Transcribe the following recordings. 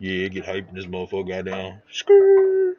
Yeah, get hype in this motherfucker. Goddamn. Skrrr.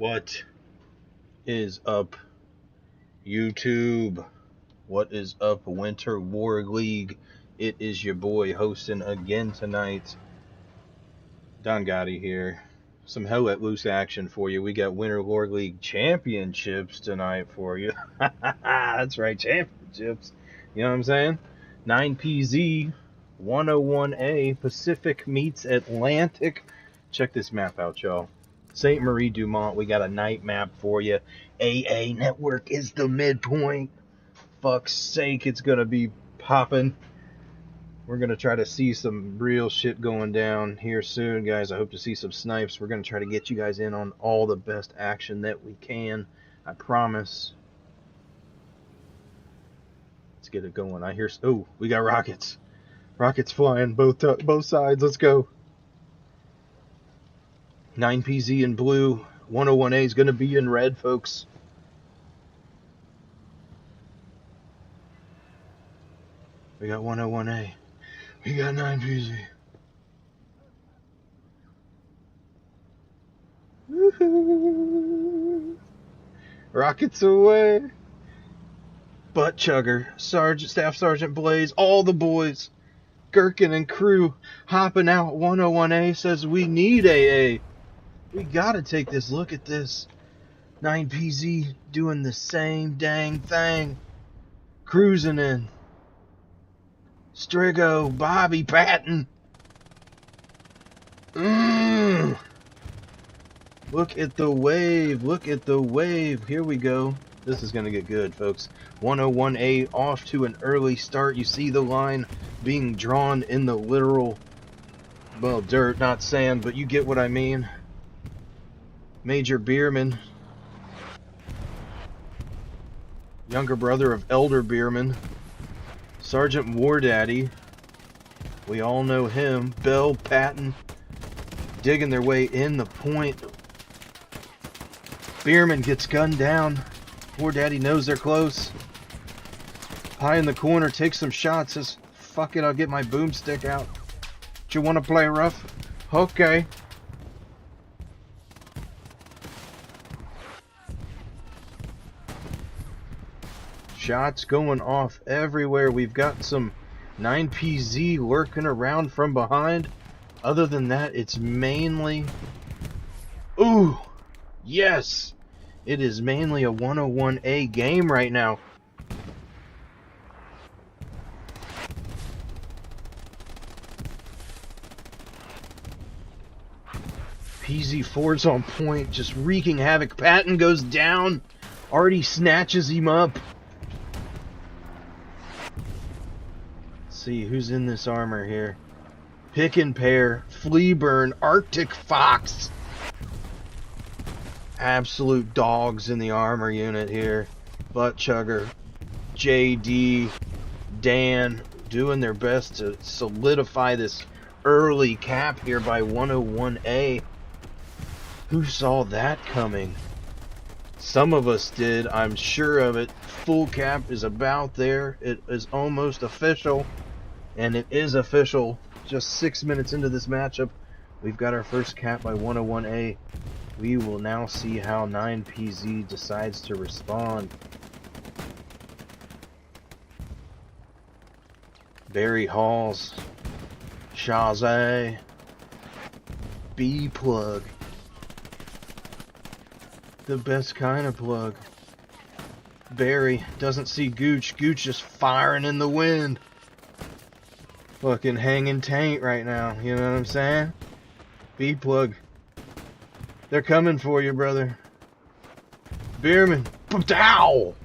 What is up, YouTube? What is up, Winter War League? It is your boy hosting again tonight. Don Gotti here. Some hell let loose action for you. We got Winter War League championships tonight for you. That's right, championships. You know what I'm saying? 9PZ 101A Pacific meets Atlantic. Check this map out, y'all. St. Marie Dumont, we got a night map for you. AA Network is the midpoint. Fuck's sake, it's gonna be popping. We're gonna try to see some real shit going down here soon, guys. I hope to see some snipes. We're gonna try to get you guys in on all the best action that we can. I promise. Let's get it going. I hear. Oh, we got rockets. Rockets flying both sides. Let's go. 9PZ in blue. 101A is gonna be in red, folks. We got 101A. We got 9PZ. Woohoo! Rockets away. Butt Chugger, Staff Sergeant Blaze, all the boys, Gherkin and crew hopping out. 101A says we need AA. We gotta take this look at this. 9PZ doing the same dang thing. Cruising in. Strigo, Bobby, Patton. Look at the wave. Look at the wave. Here we go. This is going to get good, folks. 101A off to an early start. You see the line being drawn in the literal, well, dirt, not sand, but you get what I mean. Major Bierman. Younger brother of Elder Bierman. Sergeant War Daddy, we all know him. Bell, Patton, digging their way in the point. Bierman gets gunned down. War Daddy knows they're close. High in the corner, takes some shots. Says, fuck it, I'll get my boomstick out. Do you want to play rough? Okay. Shots going off everywhere. We've got some 9PZ lurking around from behind. Other than that, it's mainly... Ooh! Yes! It is mainly a 101A game right now. PZ4's on point, just wreaking havoc. Patton goes down. Artie snatches him up. See who's in this armor here. Pick and Pair, Fleaburn, Arctic Fox. Absolute dogs in the armor unit here. Butt Chugger, JD, Dan, doing their best to solidify this early cap here by 101A. Who saw that coming? Some of us did, I'm sure of it. Full cap is about there. It is almost official. And it is official. Just 6 minutes into this matchup, we've got our first cap by 101A. We will now see how 9PZ decides to respond. Barry Halls, Shazay, B-plug. The best kind of plug. Barry doesn't see Gooch. Gooch just firing in the wind. Fucking hanging taint right now, you know what I'm saying? B-plug. They're coming for you, brother. Bierman. Pow!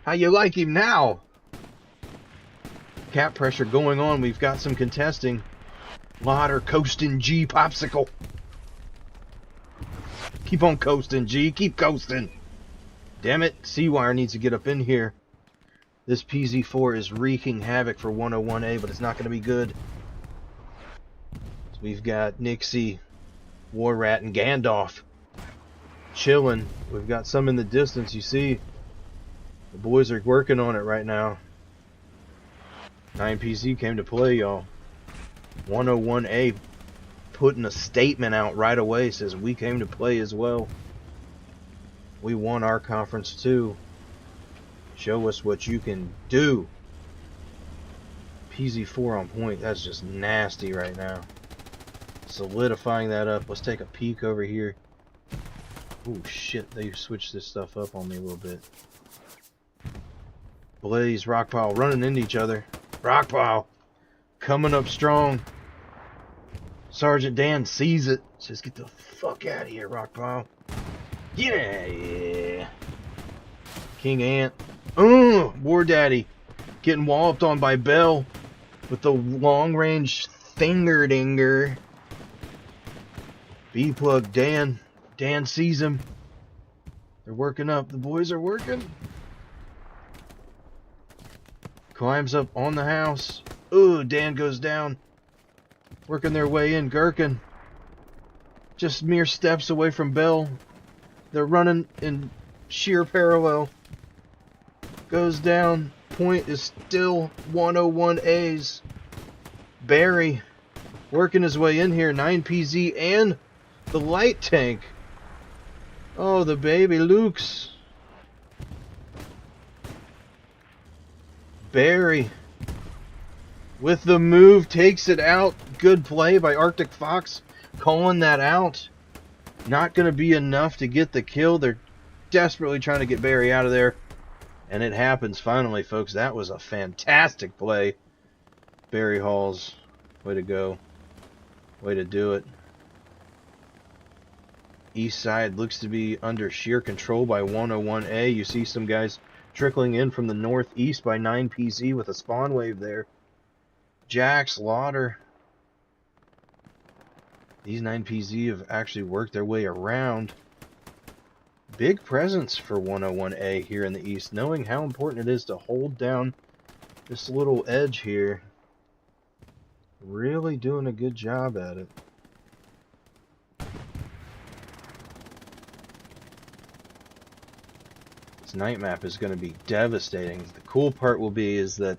How you like him now? Cap pressure going on. We've got some contesting. Lauder coasting G popsicle. Keep on coasting, G. Keep coasting. Damn it. C-Wire needs to get up in here. This PZ4 is wreaking havoc for 101A, but it's not going to be good. So we've got Nixie, War Rat, and Gandalf chilling. We've got some in the distance, you see. The boys are working on it right now. 9PZ came to play, y'all. 101A putting a statement out right away, says we came to play as well. We won our conference too. Show us what you can do. PZ4 on point. That's just nasty right now. Solidifying that up. Let's take a peek over here. Oh shit, they switched this stuff up on me a little bit. Blaze, Rockpile running into each other. Rockpile coming up strong. Sergeant Dan sees it. Says, get the fuck out of here, Rockpile. Yeah. King Ant. War Daddy getting walloped on by Bell with the long range finger dinger. B plug Dan. Dan sees him. They're working up. The boys are working. Climbs up on the house. Ooh, Dan goes down. Working their way in. Gherkin. Just mere steps away from Bell. They're running in sheer parallel. Goes down. Point is still 101As. Barry working his way in here. 9PZ and the light tank. Oh, the baby Lukes. Barry with the move takes it out. Good play by Arctic Fox, calling that out. Not going to be enough to get the kill. They're desperately trying to get Barry out of there. And it happens finally, folks. That was a fantastic play. Barry Halls, way to go. Way to do it. East side looks to be under sheer control by 101A. You see some guys trickling in from the northeast by 9PZ with a spawn wave there. Jax, Lauder. These 9PZ have actually worked their way around. Big presence for 101A here in the east, knowing how important it is to hold down this little edge here. Really doing a good job at it. This night map is going to be devastating. The cool part will be is that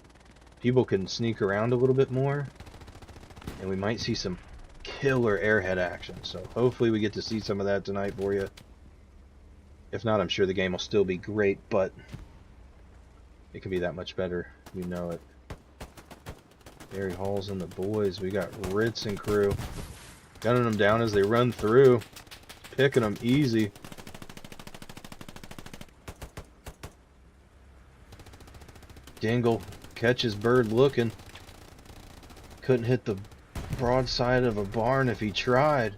people can sneak around a little bit more, and we might see some killer airhead action. So hopefully we get to see some of that tonight for you. If not, I'm sure the game will still be great, but it can be that much better. You know it. Barry Halls and the boys. We got Ritz and crew gunning them down as they run through, picking them easy. Dingle catches Bird looking. Couldn't hit the broadside of a barn if he tried.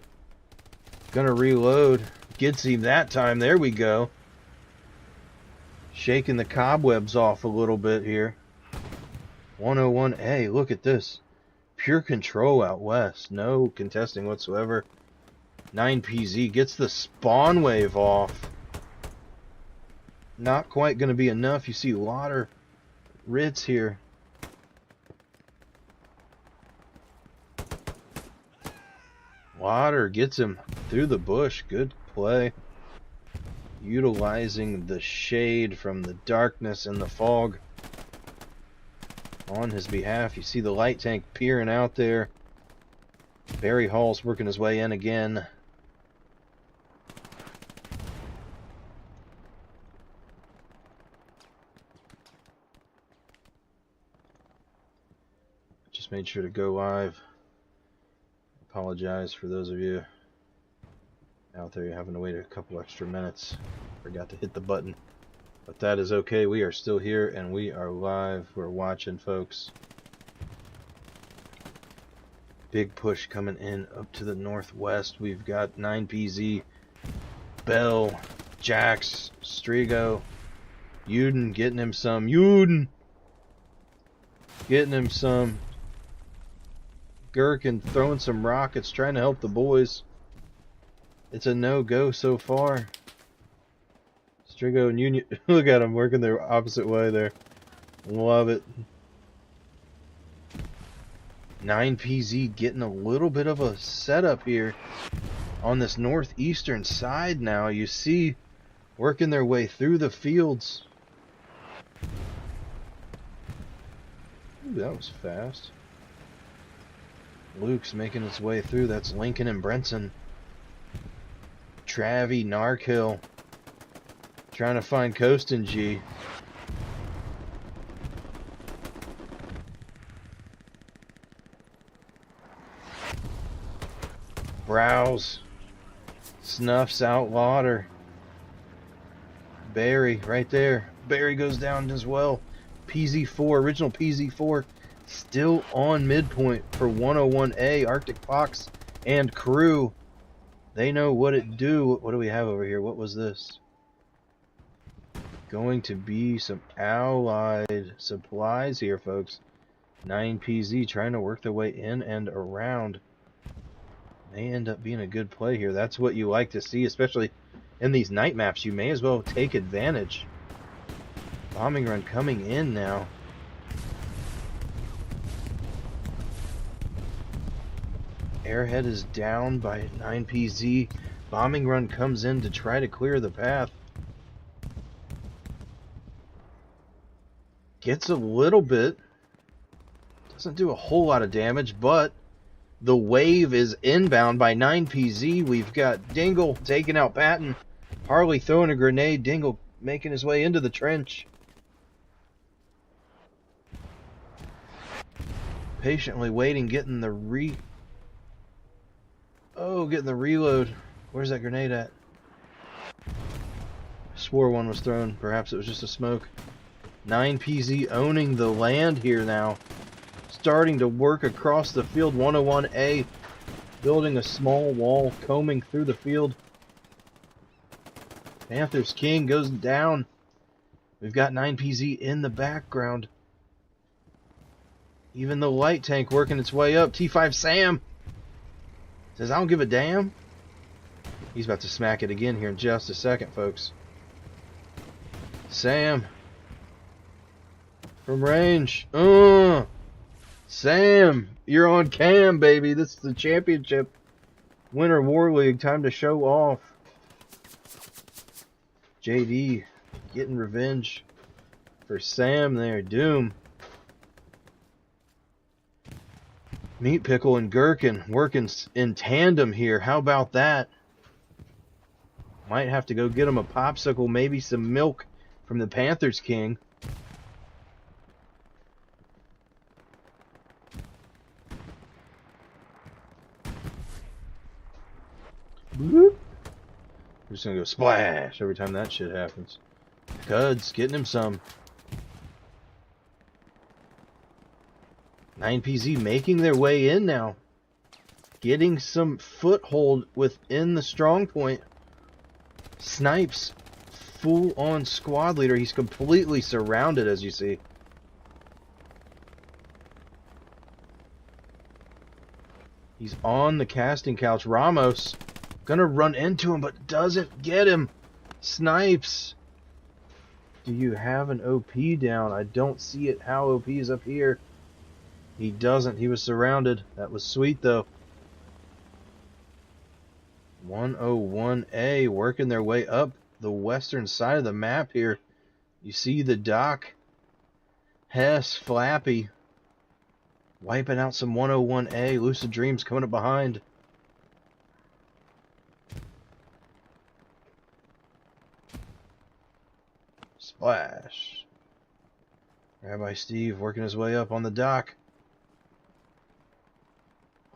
Gonna reload. Gets him that time. There we go. Shaking the cobwebs off a little bit here. 101A, look at this. Pure control out west. No contesting whatsoever. 9PZ gets the spawn wave off. Not quite going to be enough. You see Lauder, Ritz here. Lauder gets him through the bush. Good play. Utilizing the shade from the darkness and the fog on his behalf. You see the light tank peering out there. Barry Hall's working his way in again. Just made sure to go live. Apologize for those of you out there having to wait a couple extra minutes. Forgot to hit the button. But that is okay. We are still here and we are live. We're watching, folks. Big push coming in up to the northwest. We've got 9PZ, Bell, Jax, Strigo, Uden getting him some. Uden getting him some. Gherkin throwing some rockets, trying to help the boys. It's a no-go so far. Strigo and Union, look at them working their opposite way there. Love it. 9PZ getting a little bit of a setup here on this northeastern side now. You see, working their way through the fields. Ooh, that was fast. Luke's making his way through. That's Lincoln and Brenson. Travie, Narkill. Trying to find Coastin' G. Browse. Snuffs out Lauder. Barry right there. Barry goes down as well. PZ4, original PZ4, still on midpoint for 101A. Arctic Fox and crew. They know what it do. What do we have over here? What was this? Going to be some allied supplies here, folks. 9PZ trying to work their way in and around. May end up being a good play here. That's what you like to see, especially in these night maps. You may as well take advantage. Bombing run coming in now. Airhead is down by 9PZ. Bombing run comes in to try to clear the path. Gets a little bit. Doesn't do a whole lot of damage, but the wave is inbound by 9PZ. We've got Dingle taking out Patton. Harley throwing a grenade. Dingle making his way into the trench. Patiently waiting, getting the reload. Where's that grenade at? Swore one was thrown. Perhaps it was just a smoke. 9PZ owning the land here now. Starting to work across the field. 101A building a small wall, combing through the field. Panthers King goes down. We've got 9PZ in the background. Even the light tank working its way up. T5 Sam says, I don't give a damn. He's about to smack it again here in just a second, folks. Sam from range. Sam, you're on cam, baby. This is the championship. Winter War League. Time to show off. JD getting revenge for Sam there. Doom. Meat Pickle and Gherkin working in tandem here. How about that? Might have to go get him a popsicle, maybe some milk from the Panthers King. Boop. We're just gonna go splash every time that shit happens. Cuds getting him some. 9PZ making their way in now. Getting some foothold within the strong point. Snipes full on squad leader. He's completely surrounded, as you see. He's on the casting couch. Ramos gonna run into him, but doesn't get him. Snipes. Do you have an OP down? I don't see it. How OP is up here? He doesn't. He was surrounded. That was sweet, though. 101A working their way up the western side of the map here. You see the dock. Hess, Flappy. Wiping out some 101A. Lucid Dreams coming up behind. Splash. Rabbi Steve working his way up on the dock.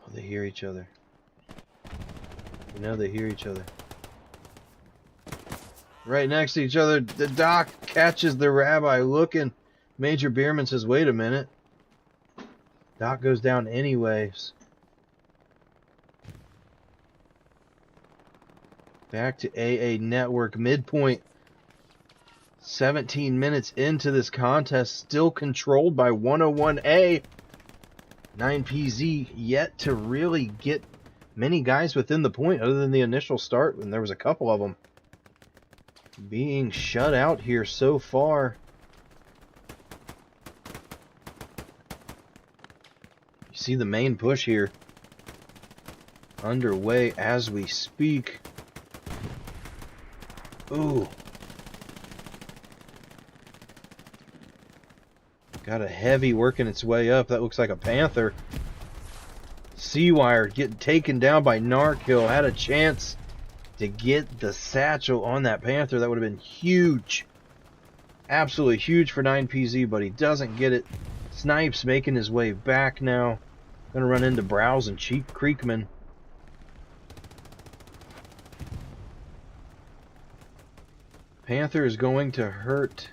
Oh, they hear each other. You know they hear each other. Right next to each other, the doc catches the rabbi looking. Major Bierman says, wait a minute. Doc goes down anyways. Back to AA Network. Midpoint. 17 minutes into this contest. Still controlled by 101A. 9PZ yet to really get many guys within the point other than the initial start, and there was a couple of them being shut out here so far. You see the main push here underway as we speak. Ooh. Got a heavy working its way up. That looks like a Panther. Seawire getting taken down by Narkill. Had a chance to get the satchel on that Panther. That would have been huge. Absolutely huge for 9PZ, but he doesn't get it. Snipes making his way back now. Gonna run into Browse and Cheap Creekman. Panther is going to hurt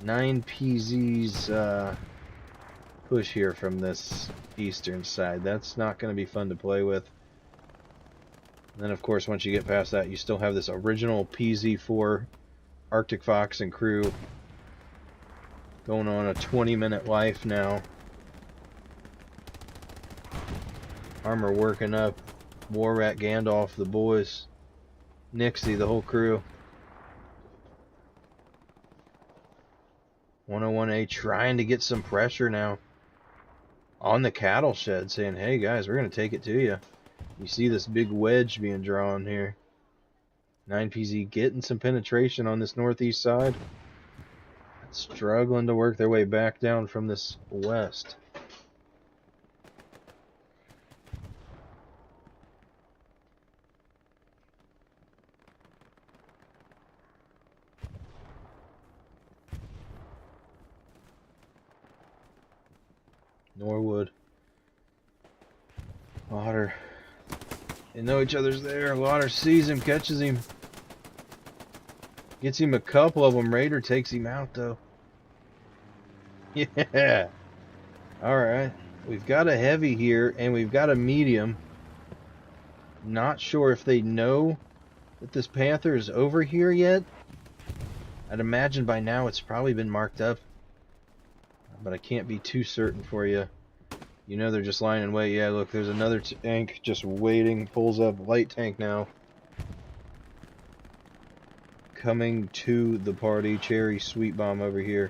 9PZ's push here from this eastern side. That's not going to be fun to play with. And then, of course, once you get past that, you still have this original PZ4 Arctic Fox and crew going on a 20-minute life now. Armor working up. War Rat, Gandalf, the boys. Nixie, the whole crew. 101A trying to get some pressure now on the cattle shed, saying, hey guys, we're going to take it to you. You see this big wedge being drawn here. 9PZ getting some penetration on this northeast side. Struggling to work their way back down from this west. Norwood. Lauder. They know each other's there. Lauder sees him, catches him. Gets him a couple of them. Raider takes him out, though. Yeah. Alright. We've got a heavy here, and we've got a medium. Not sure if they know that this Panther is over here yet. I'd imagine by now it's probably been marked up. But I can't be too certain for you. You know they're just lying in wait. Yeah, look, there's another tank just waiting. Pulls up. Light tank now. Coming to the party. Cherry Sweet Bomb over here.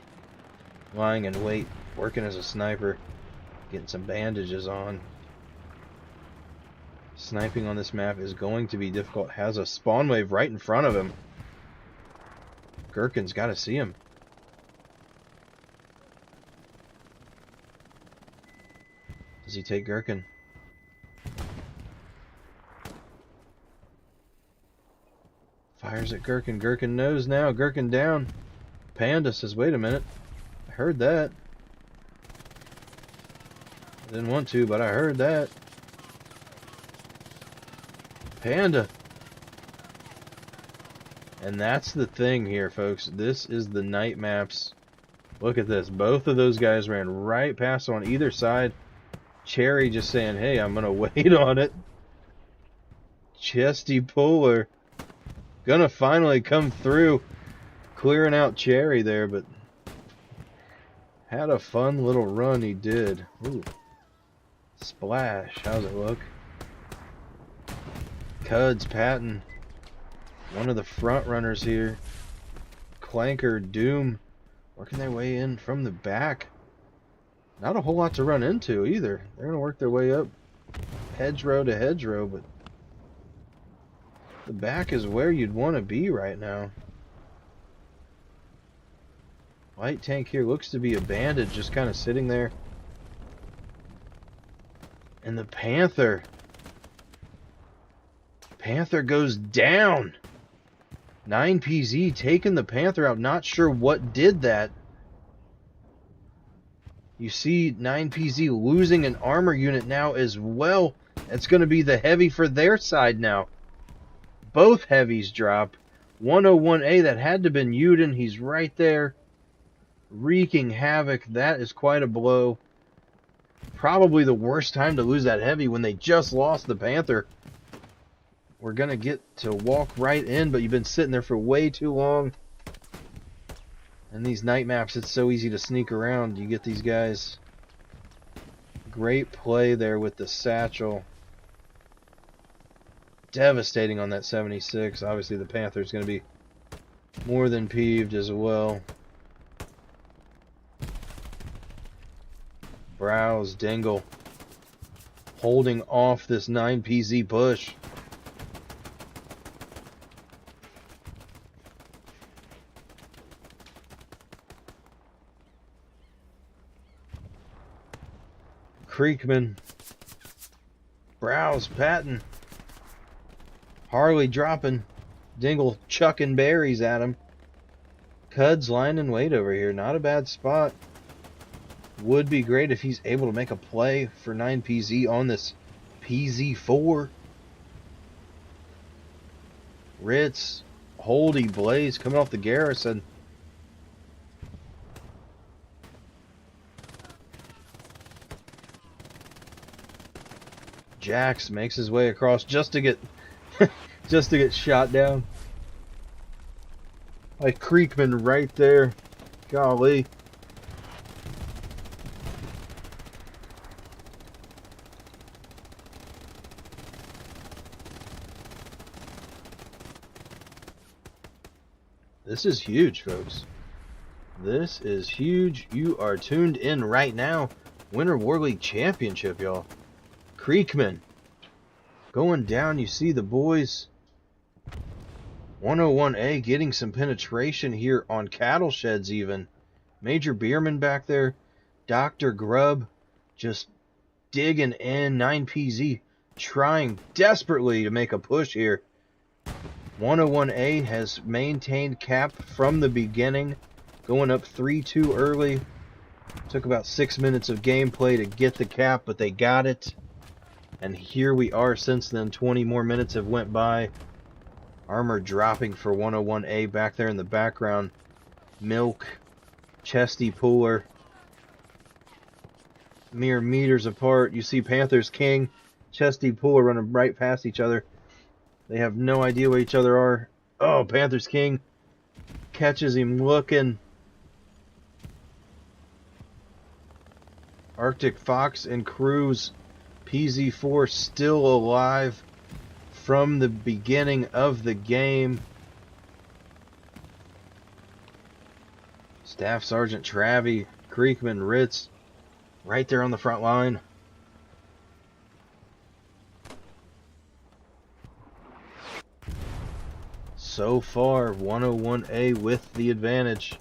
Lying in wait. Working as a sniper. Getting some bandages on. Sniping on this map is going to be difficult. Has a spawn wave right in front of him. Gherkin's got to see him. Does he take Gherkin? Fires at Gherkin. Gherkin knows now. Gherkin down. Panda says, wait a minute. I heard that. I didn't want to, but I heard that. Panda. And that's the thing here, folks. This is the night maps. Look at this. Both of those guys ran right past on either side. Cherry just saying, hey, I'm going to wait on it. Chesty Puller. Gonna finally come through. Clearing out Cherry there, but had a fun little run he did. Ooh. Splash. How's it look? Cuds, Patton. One of the front runners here. Clanker, Doom. Working their way in from the back. Not a whole lot to run into either. They're going to work their way up hedgerow to hedgerow, but the back is where you'd want to be right now. Light tank here looks to be abandoned, just kind of sitting there. And the Panther. Panther goes down. 9PZ taking the Panther out. Not sure what did that. You see 9PZ losing an armor unit now as well. It's going to be the heavy for their side now. Both heavies drop. 101A, that had to have been Uden. He's right there. Wreaking havoc. That is quite a blow. Probably the worst time to lose that heavy when they just lost the Panther. We're going to get to walk right in, but you've been sitting there for way too long. And these night maps, it's so easy to sneak around. You get these guys. Great play there with the satchel. Devastating on that 76. Obviously the Panther's going to be more than peeved as well. Browse, Dingle. Holding off this 9PZ push. Creekman. Browse, Patton. Harley dropping. Dingle chucking berries at him. Cud's lying in wait over here. Not a bad spot. Would be great if he's able to make a play for 9PZ on this PZ4. Ritz, Holdy, Blaze coming off the garrison. Jax makes his way across just to get just to get shot down. Like Creekman right there. Golly. This is huge, folks. This is huge. You are tuned in right now. Winter War League Championship, y'all. Creekman going down. You see the boys. 101A getting some penetration here on cattle sheds even. Major Bierman back there. Dr. Grubb just digging in. 9PZ trying desperately to make a push here. 101A has maintained cap from the beginning, going up 3-2 early. Took about 6 minutes of gameplay to get the cap, but they got it. And here we are since then. 20 more minutes have went by. Armor dropping for 101A back there in the background. Milk, Chesty Puller. Mere meters apart. You see Panthers King, Chesty Puller running right past each other. They have no idea where each other are. Oh, Panthers King catches him looking. Arctic Fox and Cruz. PZ4 still alive from the beginning of the game. Staff Sergeant Travie, Creekman, Ritz, right there on the front line. So far, 101A with the advantage.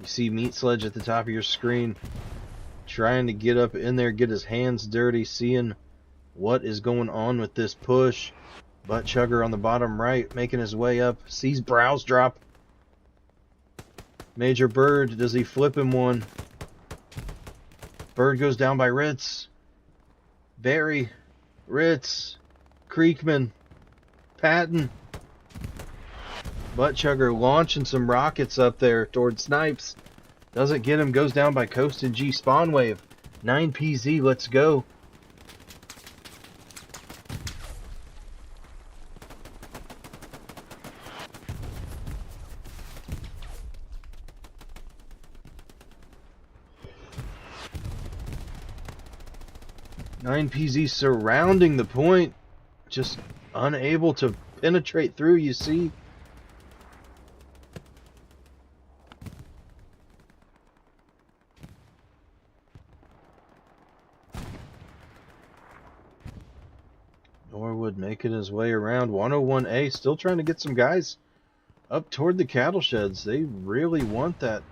You see Meat Sledge at the top of your screen, trying to get up in there, get his hands dirty, seeing what is going on with this push. Butt Chugger on the bottom right, making his way up, sees Browse drop. Major Bird, does he flip him one? Bird goes down by Ritz. Barry, Ritz, Creekman, Patton. Butt Chugger launching some rockets up there towards Snipes. Doesn't get him, goes down by Coast and G. Spawn Wave. 9PZ, let's go. PZ surrounding the point, just unable to penetrate through, you see. Norwood making his way around. 101A still trying to get some guys up toward the cattle sheds. They really want that.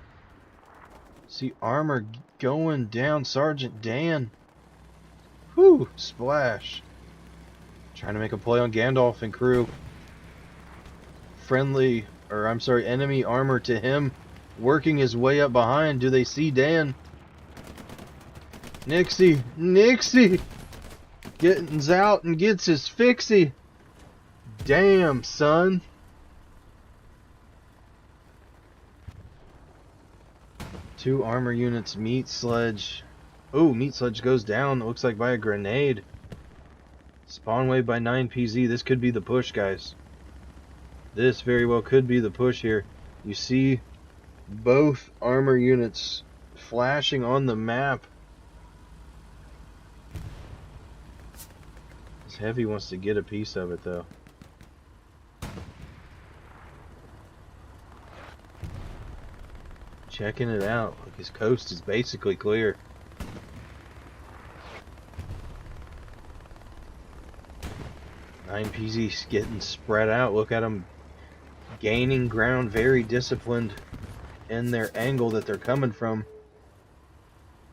See Armor going down. Sergeant Dan. Whew, splash. Trying to make a play on Gandalf and crew. Enemy Armor to him. Working his way up behind. Do they see Dan? Nixie! Getting out and gets his fixie. Damn, son. Two armor units. Meat Sledge. Oh, Meat Sledge goes down. It looks like by a grenade. Spawn Wave by 9PZ. This could be the push, guys. This very well could be the push here. You see both armor units flashing on the map. This Heavy wants to get a piece of it, though. Checking it out. Like his coast is basically clear. 9PZ's getting spread out. Look at them gaining ground. Very disciplined in their angle that they're coming from.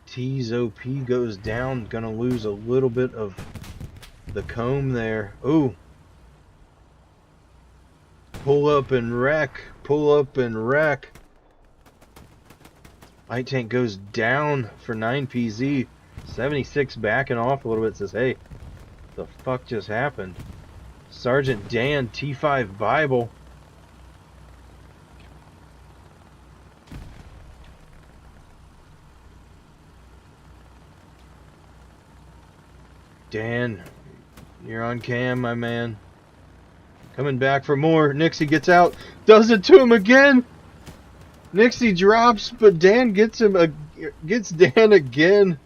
T's OP goes down. Gonna lose a little bit of the comb there. Ooh. Pull up and wreck. Pull up and wreck. Light tank goes down for 9PZ. 76 backing off a little bit. Says, hey, the fuck just happened? Sergeant Dan, T5 Bible. Dan, you're on cam, my man. Coming back for more. Nixie gets out. Does it to him again. Nixie drops, but Dan gets him. Gets Dan again.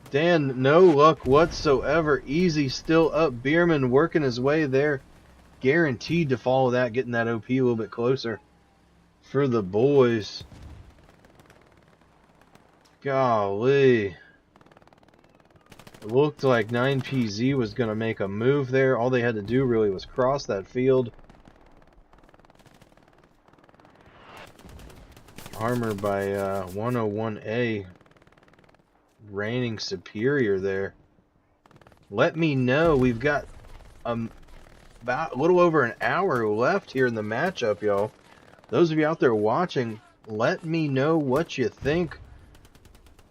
Dan, no luck whatsoever. Easy still up. Bierman working his way there. Guaranteed to follow that, getting that OP a little bit closer for the boys. Golly. It looked like 9PZ was going to make a move there. All they had to do really was cross that field. Armor by 101A. Reigning superior there. Let me know. We've got about a little over an hour left here in the matchup, y'all. Those of you out there watching, let me know what you think.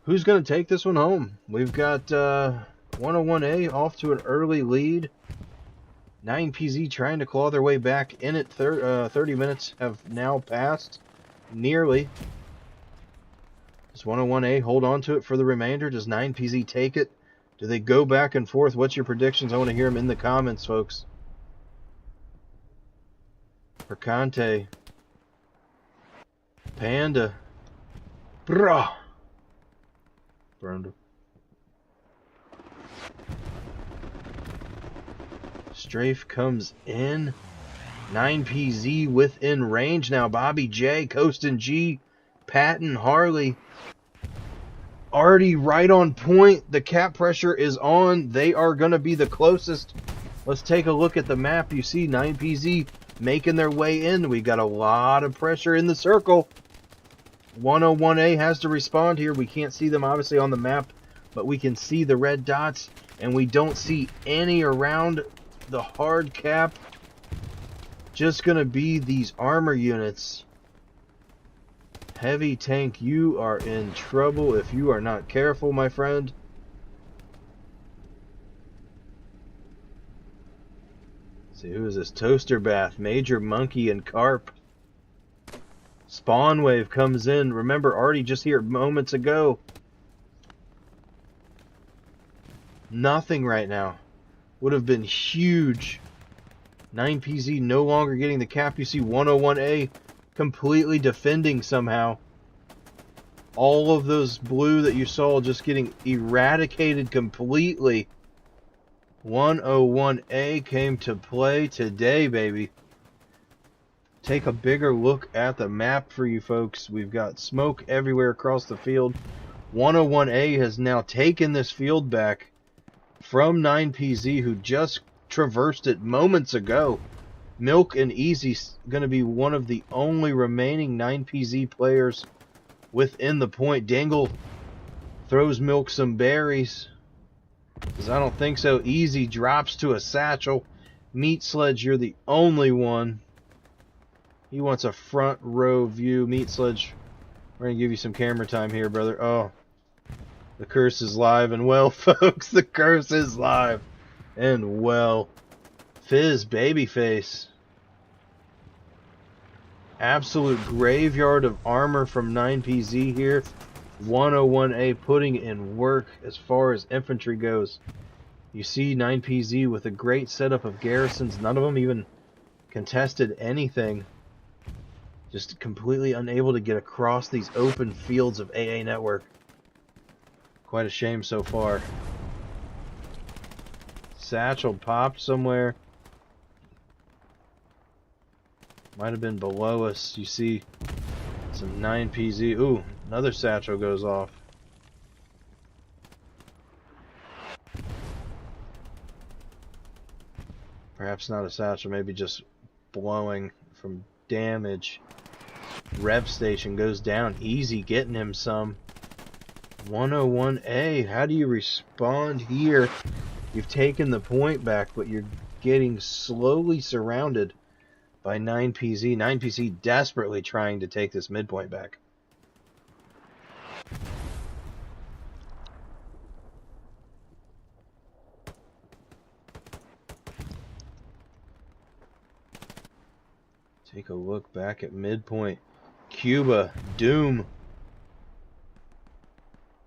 Who's going to take this one home? We've got 101A off to an early lead. 9PZ trying to claw their way back in it. 30 minutes have now passed. Nearly. Does 101A hold on to it for the remainder? Does 9PZ take it? Do they go back and forth? What's your predictions? I want to hear them in the comments, folks. Percante. Panda. Brah. Brenda. Strafe comes in. 9PZ within range now. Bobby J, Coastin G, Patton, Harley. Already right on point. The cap pressure is on. They are going to be the closest. Let's take a look at the map. You see 9PZ making their way in. We got a lot of pressure in the circle. 101A has to respond here. We can't see them obviously on the map, but we can see the red dots, and we don't see any around the hard cap. Just going to be these armor units. Heavy tank, you are in trouble if you are not careful, my friend. Let's see, who is this? Toaster Bath, Major Monkey, and Carp. Spawn Wave comes in. Remember, already just here moments ago. Nothing right now. Would have been huge. 9PZ no longer getting the cap. You see 101A completely defending somehow. All of those blue that you saw just getting eradicated completely. 101A came to play today, baby. Take a bigger look at the map for you folks. We've got smoke everywhere across the field. 101A has now taken this field back from 9PZ, who just traversed it moments ago. Milk and Easy going to be one of the only remaining 9PZ players within the point. Dangle throws Milk some berries. Because I don't think so. Easy drops to a satchel. Meat Sledge, you're the only one. He wants a front row view. Meat Sledge, we're going to give you some camera time here, brother. Oh, the curse is live and well, folks. The curse is live and well. Fizz, Babyface. Absolute graveyard of armor from 9PZ here. 101A putting in work as far as infantry goes. You see 9PZ with a great setup of garrisons. None of them even contested anything. Just completely unable to get across these open fields of AA Network. Quite a shame so far. Satchel popped somewhere. Might have been below us. You see some 9PZ. Ooh, another satchel goes off. Perhaps not a satchel, maybe just blowing from damage. Rev station goes down. Easy getting him some. 101A, how do you respond here? You've taken the point back, but you're getting slowly surrounded. by 9PZ. 9PZ desperately trying to take this midpoint back. Take a look back at midpoint. Cuba, Doom.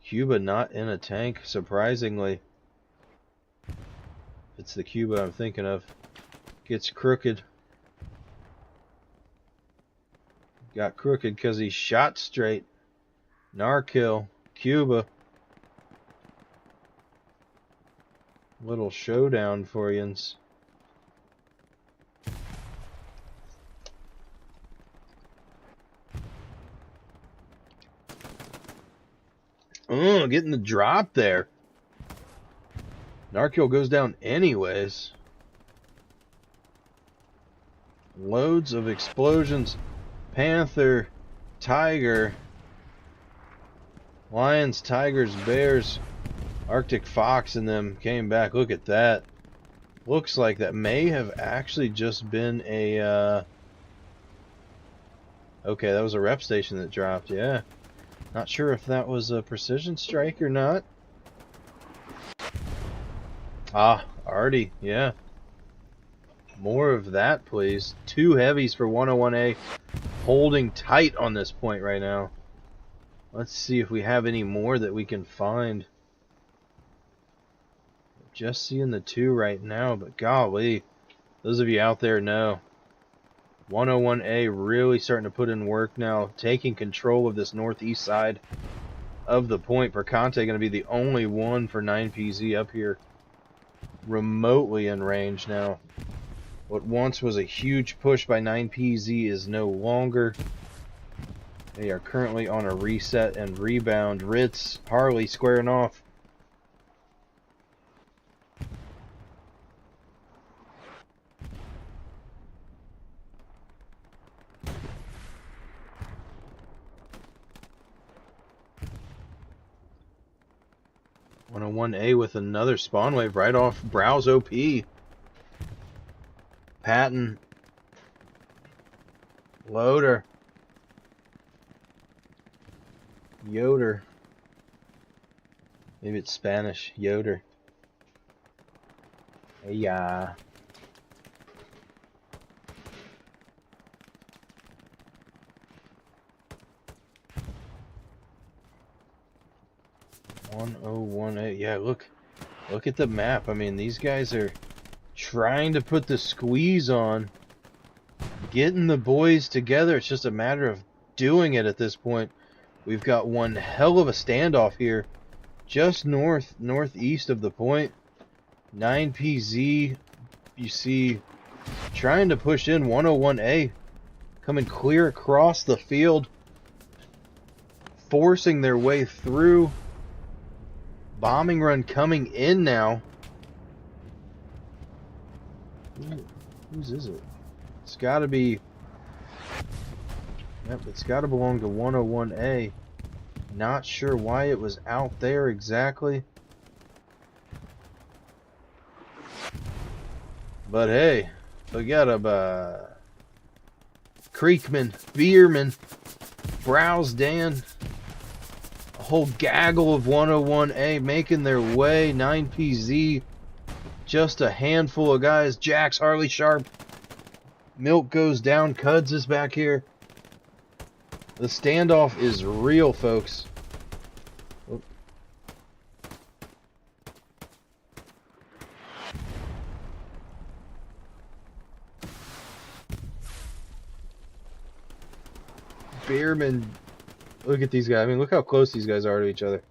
Cuba not in a tank, surprisingly. It's the Cuba I'm thinking of. Gets crooked. Got crooked because he shot straight. Narkill, Cuba. Little showdown for yins. Oh, getting the drop there. Narkill goes down anyways. Loads of explosions. Panther, Tiger, Lions, Tigers, Bears, Arctic Fox and them came back. Look at that. Looks like that may have actually just been a... Okay, that was a rep station that dropped, yeah. Not sure if that was a precision strike or not. Ah, Artie, yeah. More of that, please. 2 heavies for 101A. Holding tight on this point right now. Let's see if we have any more that we can find. Just seeing the 2 right now, but golly. Those of you out there know. 101A really starting to put in work now, taking control of this northeast side of the point. Percante going to be the only one for 9PZ up here remotely in range now. What once was a huge push by 9PZ is no longer. They are currently on a reset and rebound. Ritz, Harley squaring off. On a 1A with another spawn wave right off Browse OP. Patton. Loader. Yoder. Maybe it's Spanish. Yoder. Hey, yeah. Yeah, look at the map. I mean, these guys are trying to put the squeeze on, getting the boys together. It's just a matter of doing it at this point. We've got one hell of a standoff here, just northeast of the point. 9PZ, you see, trying to push in 101A, coming clear across the field, forcing their way through. Bombing run coming in now. Whose is it? It's got to be... Yep, it's got to belong to 101A. Not sure why it was out there exactly. But hey, forget about Creekman, Bierman, Browse Dan. A whole gaggle of 101A making their way. 9PZ. Just a handful of guys. Jax, Harley Sharp. Milk goes down. Cuds is back here. The standoff is real, folks. Oh. Beerman. Look at these guys. I mean, look how close these guys are to each other.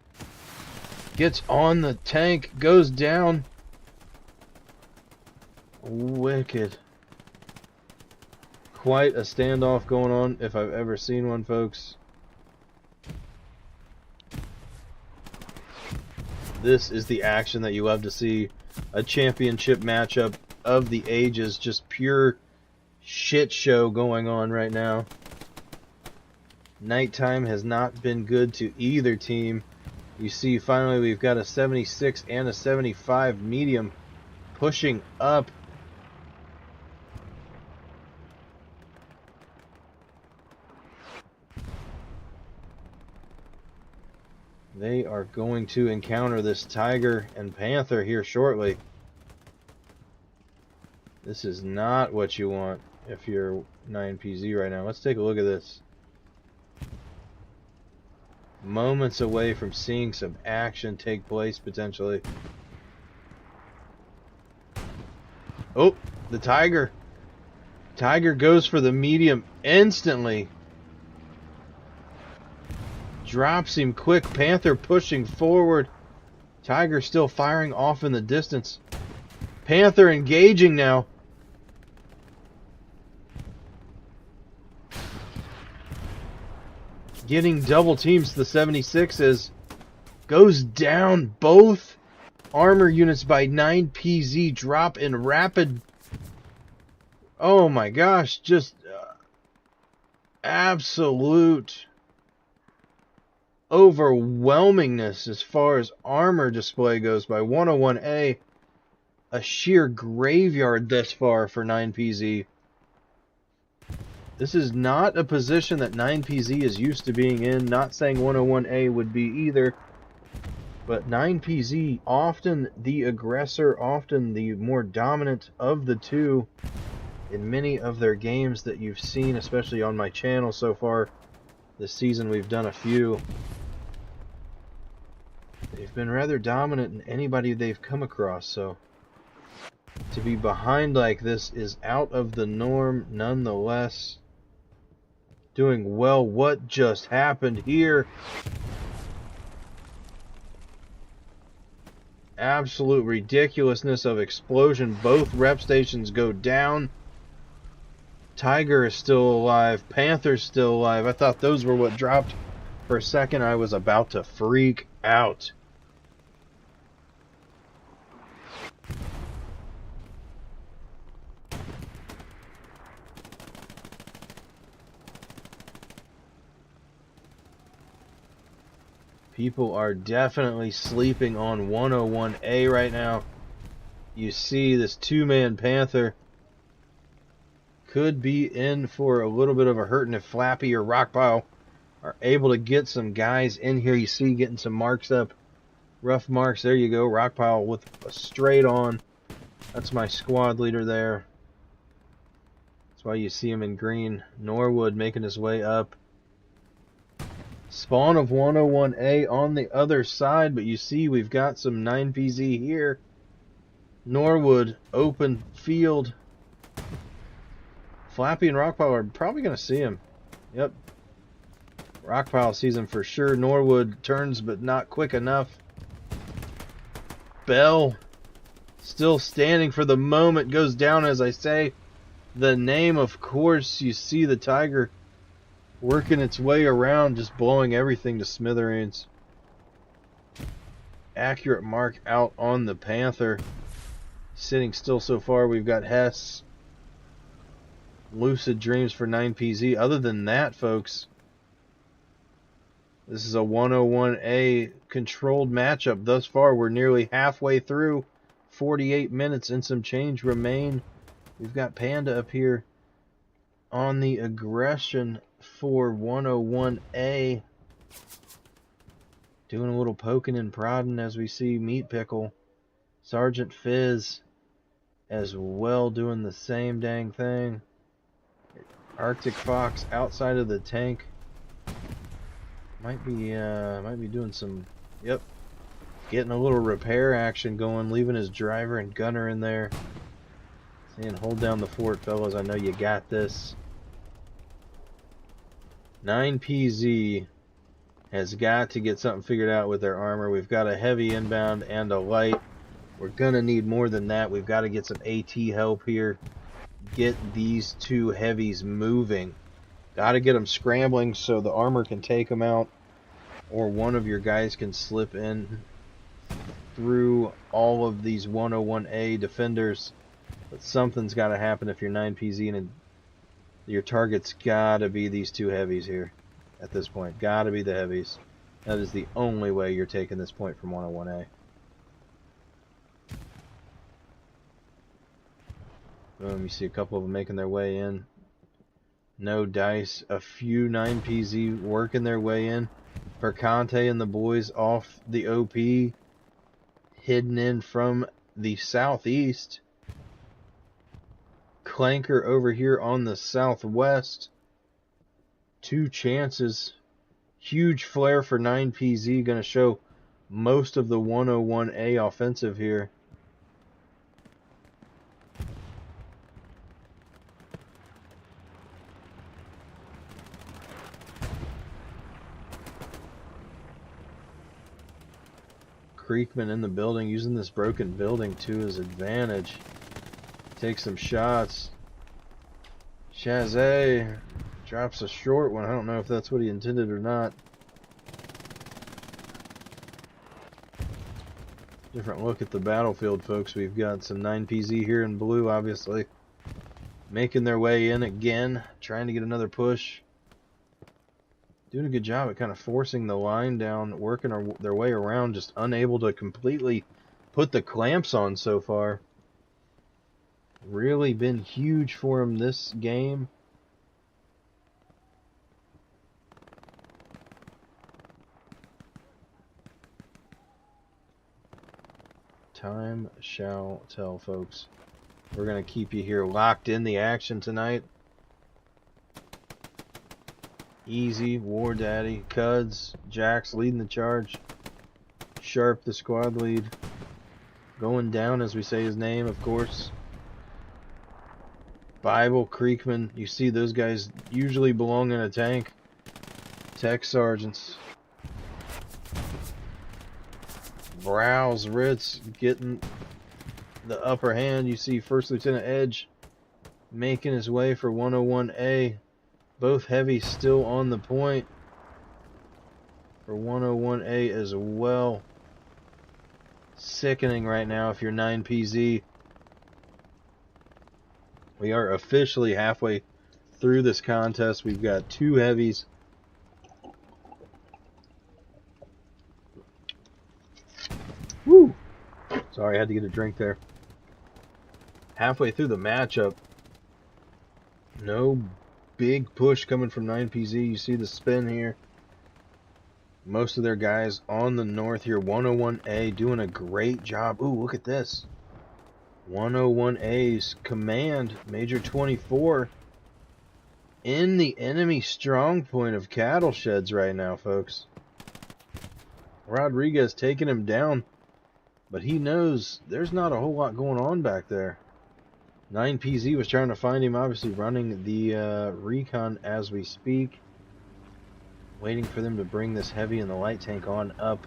Gets on the tank. Goes down. Wicked. Quite a standoff going on, if I've ever seen one, folks. This is the action that you love to see. A championship matchup of the ages. Just pure shit show going on right now. Nighttime has not been good to either team. You see, finally, we've got a 76 and a 75 medium pushing up. They are going to encounter this Tiger and Panther here shortly. This is not what you want if you're 9PZ right now. Let's take a look at this. Moments away from seeing some action take place potentially. Oh, the Tiger. Tiger goes for the medium instantly. Drops him quick. Panther pushing forward. Tiger still firing off in the distance. Panther engaging now. Getting double teams. The 76 goes down. Both armor units by 9PZ drop in rapid. Oh my gosh, just absolute overwhelmingness as far as armor display goes by 101A. A sheer graveyard thus far for 9PZ. This is not a position that 9PZ is used to being in. Not saying 101A would be either. But 9PZ, often the aggressor, often the more dominant of the two in many of their games that you've seen, especially on my channel so far this season. We've done a few. They've been rather dominant in anybody they've come across, so to be behind like this is out of the norm nonetheless. Doing well. What just happened here? Absolute ridiculousness of explosion. Both rep stations go down. Tiger is still alive. Panther's still alive. I thought those were what dropped. For a second, I was about to freak out. People are definitely sleeping on 101A right now. You see this two-man Panther could be in for a little bit of a hurting if Flappy or Rockpile are able to get some guys in here. You see getting some marks up. Rough marks. There you go. Rockpile with a straight on. That's my squad leader there. That's why you see him in green. Norwood making his way up. Spawn of 101A on the other side, but you see we've got some 9PZ here. Norwood, open field. Flappy and Rockpile are probably going to see him. Yep. Rockpile sees him for sure. Norwood turns, but not quick enough. Bell, still standing for the moment, goes down as I say the name. Of course, you see the Tiger working its way around, just blowing everything to smithereens. Accurate mark out on the Panther. Sitting still so far. We've got Hess. Lucid dreams for 9PZ. Other than that, folks, this is a 101A controlled matchup thus far. We're nearly halfway through. 48 minutes and some change remain. We've got Panda up here on the aggression for 101A. Doing a little poking and prodding as we see Meat Pickle. Sergeant Fizz as well doing the same dang thing. Arctic Fox outside of the tank. Might be doing some, yep, getting a little repair action going, leaving his driver and gunner in there. Saying, hold down the fort, fellas. I know you got this. 9PZ has got to get something figured out with their armor. We've got a heavy inbound and a light. We're going to need more than that. We've got to get some AT help here. Get these two heavies moving. Got to get them scrambling so the armor can take them out. Or one of your guys can slip in through all of these 101A defenders. But something's got to happen if you're 9PZ, and your target's got to be these two heavies here at this point. Got to be the heavies. That is the only way you're taking this point from 101A. Boom, you see a couple of them making their way in. No dice. A few 9PZ working their way in. Percante and the boys off the OP, hidden in from the southeast. Clanker over here on the southwest. 2 chances. Huge flare for 9PZ. Going to show most of the 101A offensive here. Creekman in the building, using this broken building to his advantage. Take some shots. Shazay drops a short one. I don't know if that's what he intended or not. Different look at the battlefield, folks. We've got some 9PZ here in blue, obviously. Making their way in again. Trying to get another push. Doing a good job at kind of forcing the line down, working their way around, just unable to completely put the clamps on so far. Really been huge for him this game. Time shall tell, folks. We're going to keep you here locked in the action tonight. Easy, War Daddy, Cuds, Jax leading the charge. Sharp, the squad lead. Going down as we say his name, of course. Bible, Creekman, you see those guys usually belong in a tank. Tech sergeants. Browse, Ritz getting the upper hand. You see First Lieutenant Edge making his way for 101A. Both heavies still on the point for 101A as well. Sickening right now if you're 9PZ. We are officially halfway through this contest. We've got 2 heavies. Woo! Sorry, I had to get a drink there. Halfway through the matchup. No big push coming from 9PZ. You see the spin here. Most of their guys on the north here. 101A doing a great job. Ooh, look at this. 101A's command, Major 24, in the enemy strong point of cattle sheds right now, folks. Rodriguez taking him down, but he knows there's not a whole lot going on back there. 9PZ was trying to find him, obviously running the recon as we speak. Waiting for them to bring this heavy and the light tank on up.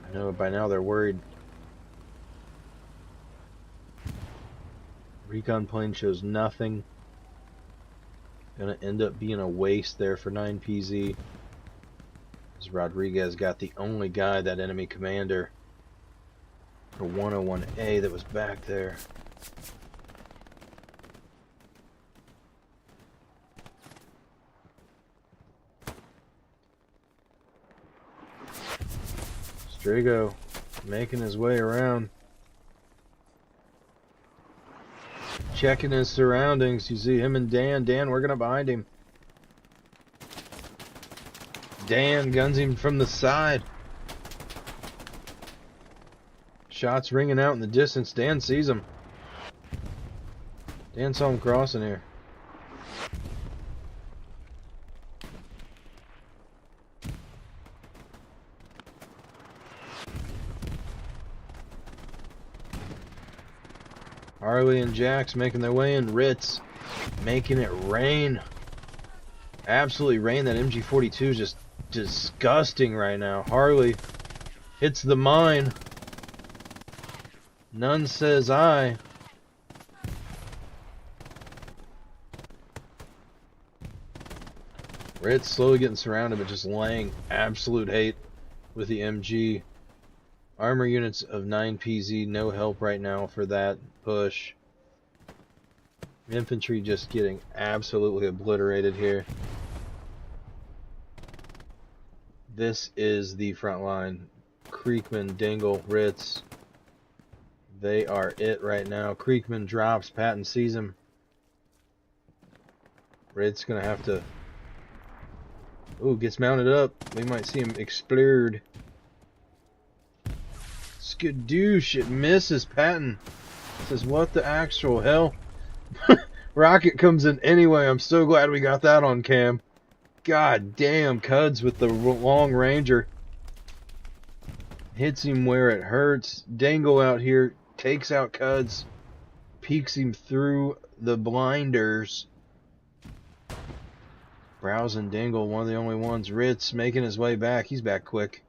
I know by now they're worried. Recon plane shows nothing. Gonna end up being a waste there for 9PZ. As Rodriguez got the only guy, that enemy commander for 101A that was back there. Strigo making his way around. Checking his surroundings. You see him and Dan. Dan working up behind him. Dan guns him from the side. Shots ringing out in the distance. Dan sees him. Dan saw him crossing here. Harley and Jax making their way in. Ritz making it rain. Absolutely rain. That MG42 is just disgusting right now. Harley hits the mine. None says I. Ritz slowly getting surrounded, but just laying absolute hate with the MG. Armor units of 9PZ, no help right now for that push. Infantry just getting absolutely obliterated here. This is the front line. Creekman, Dingle, Ritz. They are it right now. Creekman drops. Patton sees him. Ritz gonna have to Ooh, gets mounted up. We might see him explode. Skadoosh, it misses Patton. Says, what the actual hell? Rocket comes in anyway. I'm so glad we got that on cam. God damn, Cuds with the long ranger. Hits him where it hurts. Dangle out here takes out Cuds. Peeks him through the blinders. Browse and Dingle, one of the only ones. Ritz making his way back. He's back quick.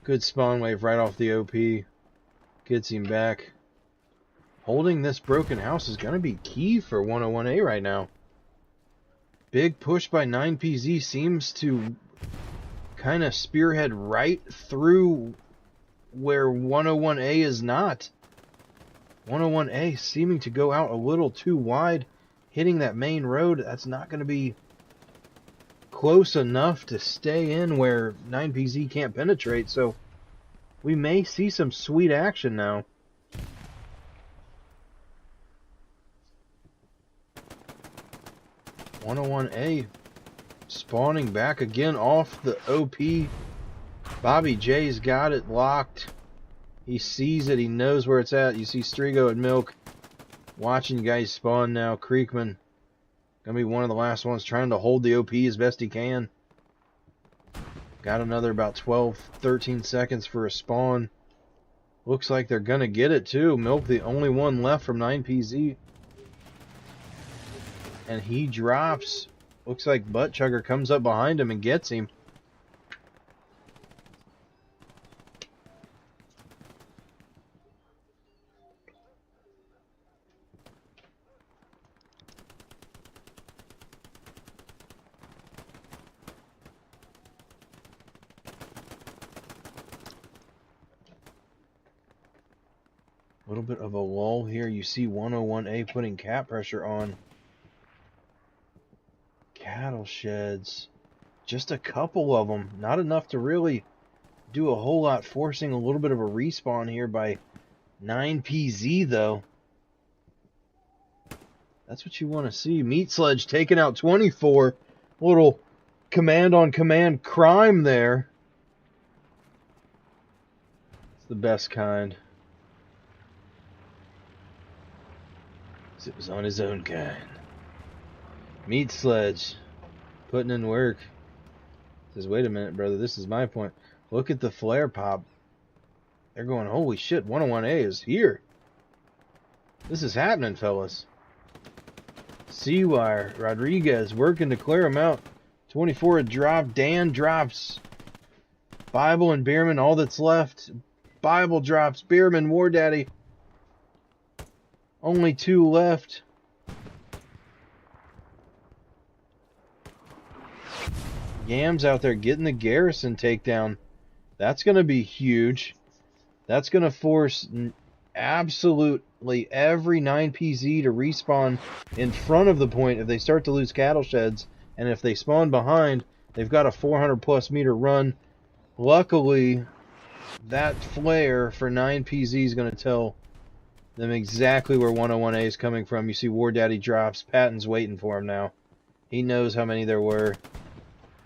Good spawn wave right off the OP. Gets him back. Holding this broken house is going to be key for 101A right now. Big push by 9PZ seems to kind of spearhead right through where 101A is not. 101A seeming to go out a little too wide. Hitting that main road, that's not going to be close enough to stay in where 9PZ can't penetrate. So we may see some sweet action now. .101A spawning back again off the OP. Bobby J's got it locked. He sees it. He knows where it's at. You see Strigo and Milk watching you guys spawn now. Creekman gonna be one of the last ones trying to hold the OP as best he can. Got another about 12, 13 seconds for a spawn. Looks like they're gonna get it too. Milk the only one left from 9PZ. And he drops. Looks like Butt Chugger comes up behind him and gets him. A little bit of a lull here. You see 101A putting cap pressure on. Cattle sheds. Just a couple of them. Not enough to really do a whole lot. Forcing a little bit of a respawn here by 9PZ though. That's what you want to see. Meat Sledge taking out 24. Little command on command crime there. It's the best kind. It was on his own kind. Meat Sledge putting in work. Says, wait a minute, brother, this is my point. Look at the flare pop. They're going, holy shit, 101A is here. This is happening, fellas. C-Wire, Rodriguez working to clear him out. 24 a drop. Dan drops. Bible and Bierman, all that's left. Bible drops. Bierman, War Daddy. Only 2 left. Yams out there getting the Garrison takedown. That's going to be huge. That's going to force absolutely every 9PZ to respawn in front of the point if they start to lose cattle sheds. And if they spawn behind, they've got a 400 plus meter run. Luckily, that flare for 9PZ is going to tell them exactly where 101A is coming from. You see War Daddy drops. Patton's waiting for him now. He knows how many there were.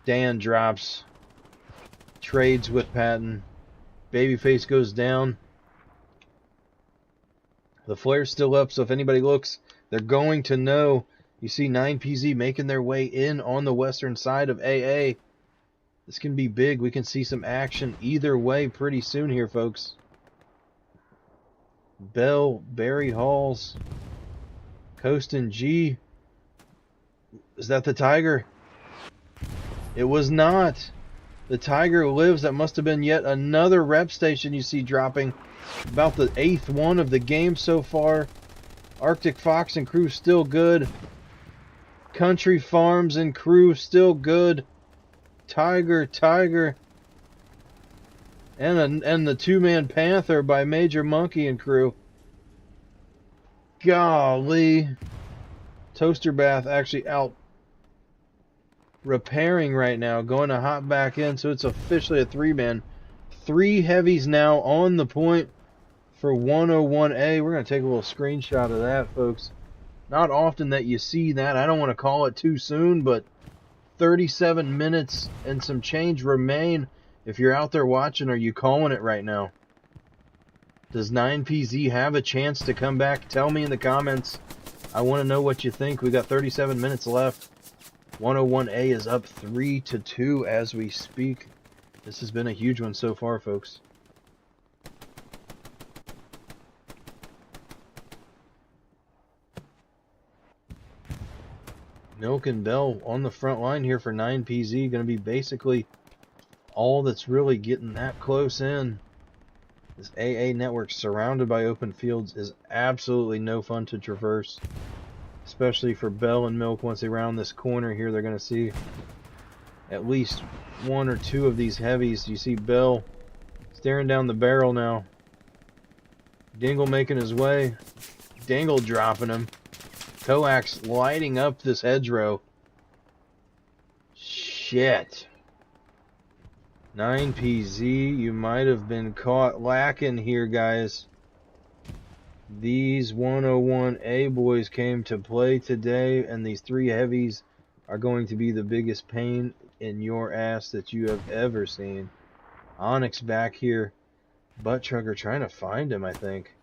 Dan drops. Trades with Patton. Babyface goes down. The flare's still up, so if anybody looks, they're going to know. You see 9PZ making their way in on the western side of AA. This can be big. We can see some action either way pretty soon here, folks. Bell, Barry Halls, Coast and G. Is that the Tiger? It was not. The Tiger lives. That must have been yet another rep station you see dropping. About the 8th one of the game so far. Arctic Fox and crew still good. Country Farms and crew still good. Tiger. And the 2-man Panther by Major Monkey and crew. Golly. Toaster Bath actually out repairing right now. Going to hop back in. So it's officially a 3-man. 3 heavies now on the point for 101A. We're going to take a little screenshot of that, folks. Not often that you see that. I don't want to call it too soon, but 37 minutes and some change remain. If you're out there watching, are you calling it right now? Does 9PZ have a chance to come back? Tell me in the comments. I want to know what you think. We got 37 minutes left. 101A is up 3-2 as we speak. This has been a huge one so far, folks. Milk and Bell on the front line here for 9PZ. Going to be basically all that's really getting that close in. This AA network surrounded by open fields is absolutely no fun to traverse. Especially for Bell and Milk. Once they round this corner here, they're going to see at least one or two of these heavies. You see Bell staring down the barrel now. Dingle making his way. Dingle dropping him. Coax lighting up this hedgerow. Shit. 9PZ, you might have been caught lacking here, guys. These 101A boys came to play today, and these three heavies are going to be the biggest pain in your ass that you have ever seen. Onyx back here. Butt Trucker trying to find him, I think.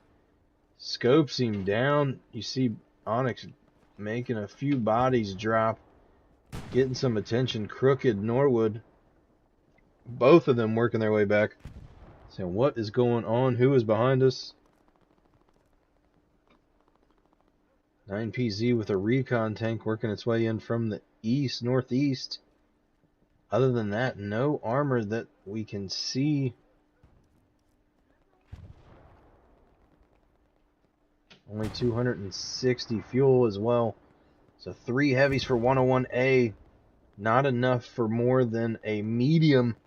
Scopes him down. You see Onyx making a few bodies drop. Getting some attention. Crooked, Norwood. Both of them working their way back. So what is going on? Who is behind us? 9PZ with a recon tank working its way in from the east, northeast. Other than that, no armor that we can see. Only 260 fuel as well. So 3 heavies for 101A. Not enough for more than a medium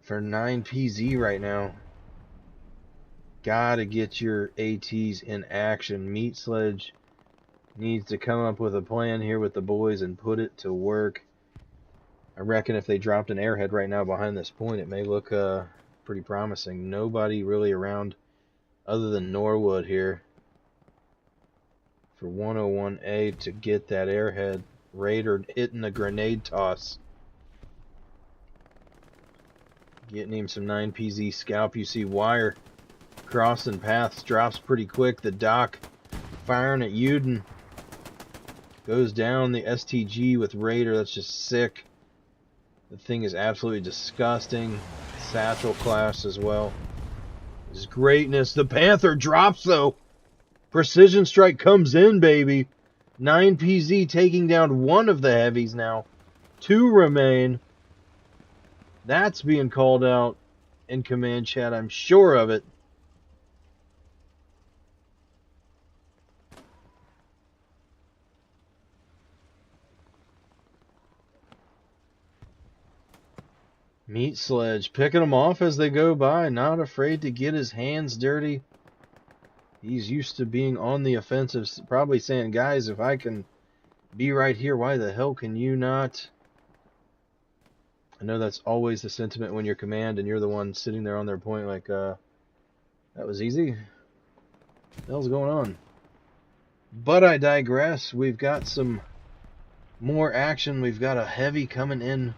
for 9PZ right now. Gotta get your ATs in action. Meat Sledge needs to come up with a plan here with the boys and put it to work. I reckon if they dropped an airhead right now behind this point, it may look pretty promising. Nobody really around other than Norwood here for 101A to get that airhead. Raider hitting a grenade toss. Getting him some 9PZ scalp. You see Wire crossing paths, drops pretty quick. The Doc firing at Uden. Goes down the STG with Raider. That's just sick. The thing is absolutely disgusting. Satchel class as well. His greatness. The Panther drops though. Precision strike comes in, baby. 9PZ taking down one of the heavies now. 2 remain. That's being called out in command chat. I'm sure of it. Meat Sledge picking them off as they go by. Not afraid to get his hands dirty. He's used to being on the offensive. Probably saying, guys, if I can be right here, why the hell can you not? I know that's always the sentiment when you're command and you're the one sitting there on their point like, that was easy. What the hell's going on? But I digress. We've got some more action. We've got a heavy coming in.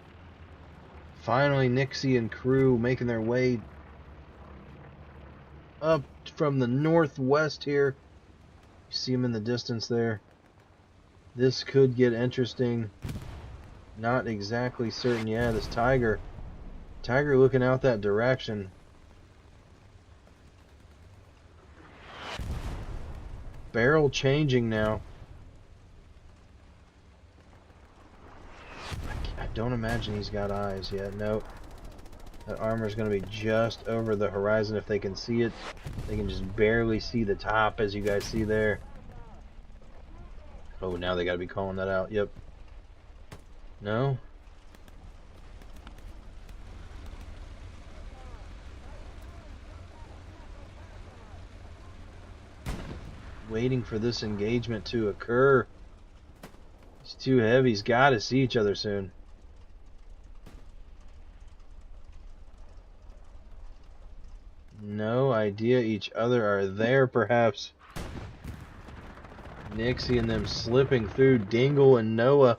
Finally, Nixie and crew making their way up from the northwest here. You see them in the distance there. This could get interesting. Not exactly certain. Yeah, this Tiger looking out that direction. Barrel changing now. I don't imagine he's got eyes yet. Nope. That armor's going to be just over the horizon if they can see it. They can just barely see the top, as you guys see there. Oh, now they got to be calling that out. Yep. No? Waiting for this engagement to occur. These two heavies got to see each other soon. No idea each other are there, perhaps. Nixie and them slipping through. Dingle and Noah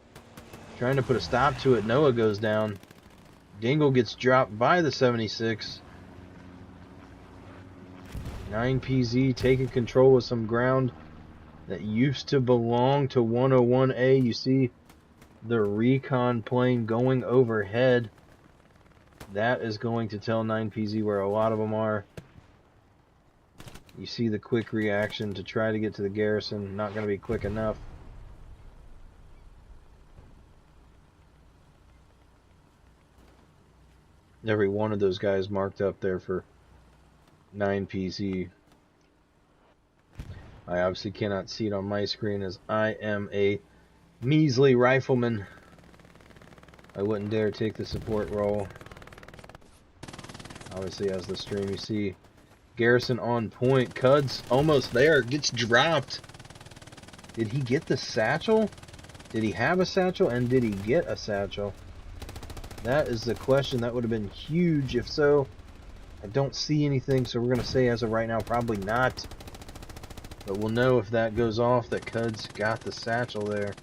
Trying to put a stop to it. Noah goes down. Dingle gets dropped by the 76. 9PZ taking control of some ground that used to belong to 101A. You see the recon plane going overhead. That is going to tell 9PZ where a lot of them are. You see the quick reaction to try to get to the garrison. Not going to be quick enough. Every one of those guys marked up there for 9PZ. I obviously cannot see it on my screen as I am a measly rifleman. I wouldn't dare take the support role. Obviously, as the stream, you see garrison on point. Cud's almost there. Gets dropped. Did he get the satchel? Did he have a satchel? And did he get a satchel? That is the question. That would have been huge. If so, I don't see anything. So we're going to say as of right now, probably not. But we'll know if that goes off that Cud's got the satchel there.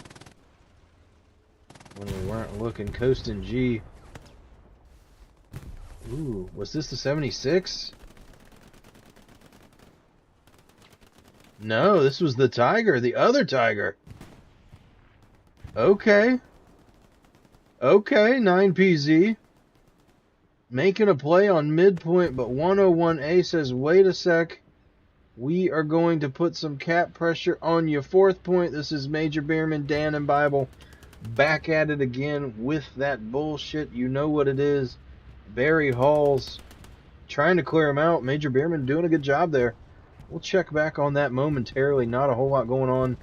When we weren't looking. Coastin' G. Ooh, was this the 76? No, this was the Tiger, the other Tiger. Okay. Okay, 9PZ. Making a play on midpoint, but 101A says, wait a sec. We are going to put some cap pressure on your fourth point. This is Major Beerman, Dan, and Bible. Back at it again with that bullshit. You know what it is. Barry Hall's trying to clear him out. Major Beerman doing a good job there. We'll check back on that momentarily. Not a whole lot going on.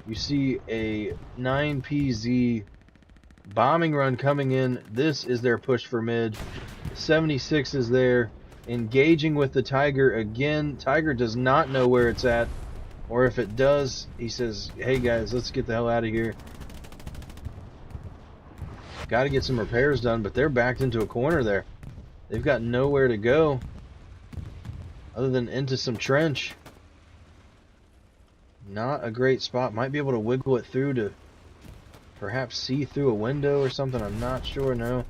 You see a 9PZ bombing run coming in. This is their push for mid. 76 is there. Engaging with the Tiger again. Tiger does not know where it's at. Or if it does, he says, hey guys, let's get the hell out of here. Got to get some repairs done, but they're backed into a corner there. They've got nowhere to go other than into some trench. Not a great spot. Might be able to wiggle it through to perhaps see through a window or something. I'm not sure, no.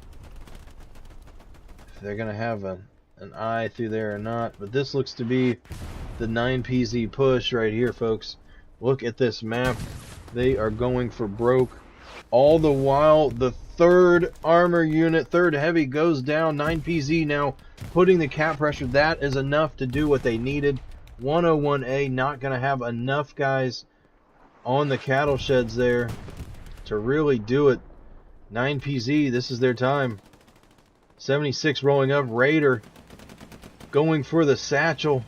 If they're going to have an eye through there or not. But this looks to be the 9PZ push right here, folks. Look at this map. They are going for broke. All the while, the third armor unit, third heavy, goes down. 9PZ now putting the cap pressure. That is enough to do what they needed. 101A not going to have enough guys on the cattle sheds there to really do it. 9PZ, this is their time. 76 rolling up. Raider going for the satchel.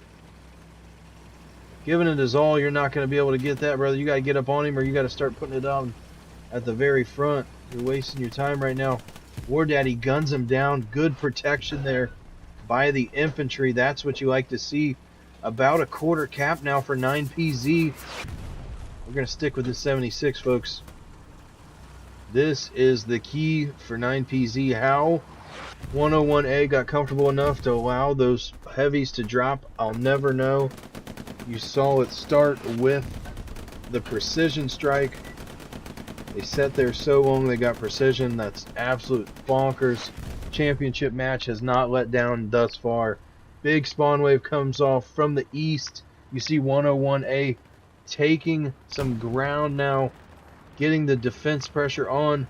Giving it his all. You're not going to be able to get that, brother. You got to get up on him, or you got to start putting it on at the very front. You're wasting your time right now. War Daddy guns him down. Good protection there by the infantry. That's what you like to see. About a quarter cap now for 9PZ. We're going to stick with this 76, folks. This is the key for 9PZ. How 101A got comfortable enough to allow those heavies to drop, I'll never know. You saw it start with the precision strike. They sat there so long they got precision. That's absolute bonkers. Championship match has not let down thus far. Big spawn wave comes off from the east. You see 101A taking some ground now, getting the defense pressure on.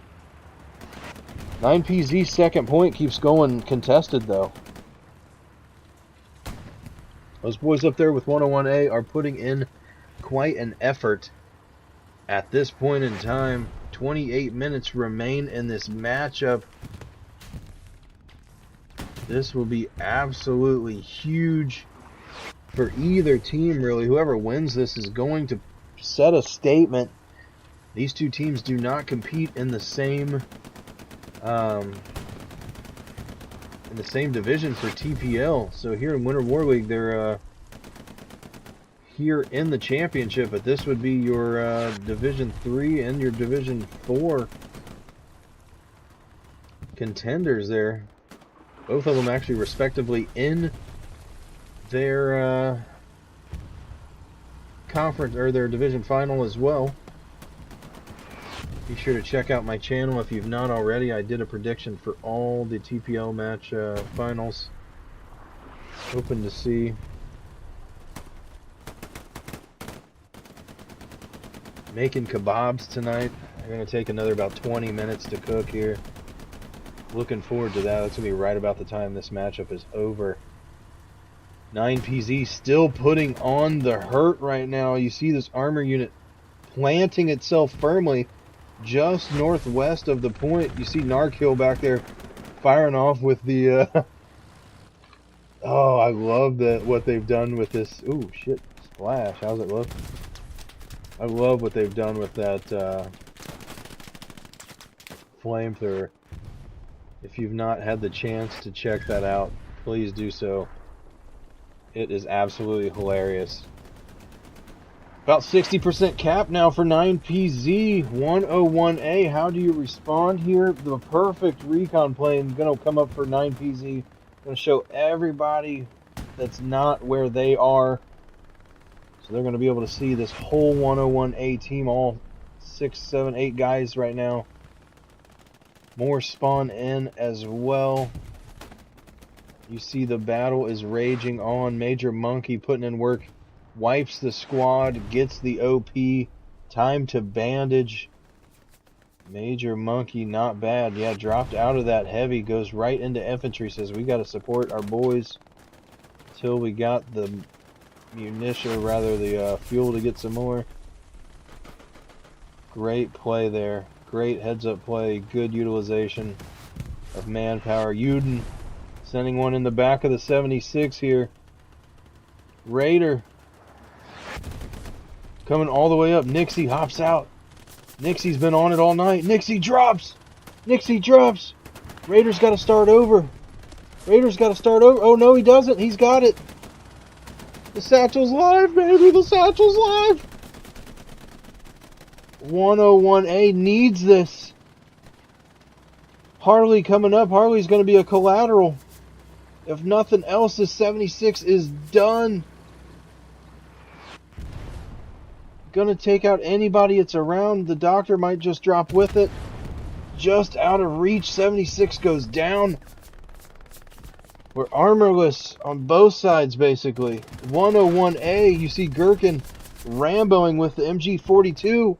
9PZ's second point keeps going contested though. Those boys up there with 101A are putting in quite an effort at this point in time. 28 minutes remain in this matchup. This will be absolutely huge for either team, really. Whoever wins this is going to set a statement. These two teams do not compete in the same division for TPL. So here in Winter War League, they're here in the championship, but this would be your Division 3 and your Division 4 contenders there. Both of them actually respectively in their conference or their division final as well. Be sure to check out my channel if you've not already. I did a prediction for all the TPL match finals. Hoping to see. Making kebabs tonight. I'm going to take another about 20 minutes to cook here. Looking forward to that. That's going to be right about the time this matchup is over. 9PZ still putting on the hurt right now. You see this armor unit planting itself firmly just northwest of the point. You see Narkill back there firing off with the... Oh, I love what they've done with this. Ooh, shit. Splash. How's it look? I love what they've done with that flamethrower. If you've not had the chance to check that out, please do so. It is absolutely hilarious. About 60% cap now for 9PZ. 101A. How do you respond here? The perfect recon plane going to come up for 9PZ. Going to show everybody that's not where they are. So they're going to be able to see this whole 101A team, all 6, 7, 8 guys right now. More spawn in as well. You see the battle is raging on. Major Monkey putting in work. Wipes the squad. Gets the OP. Time to bandage. Major Monkey, not bad. Yeah, dropped out of that heavy. Goes right into infantry. Says we got to support our boys. Till we got the munition, or rather the fuel to get some more. Great play there. Great heads-up play. Good utilization of manpower. Uden sending one in the back of the 76 here. Raider coming all the way up. Nixie hops out. Nixie's been on it all night. Nixie drops. Nixie drops. Raider's got to start over. Raider's got to start over. Oh, no, he doesn't. He's got it. The satchel's live, baby. The satchel's live. 101A needs this. Harley coming up. Harley's going to be a collateral. If nothing else, this 76 is done. Going to take out anybody it's around. The doctor might just drop with it. Just out of reach. 76 goes down. We're armorless on both sides, basically. 101A, you see Gherkin Ramboing with the MG42.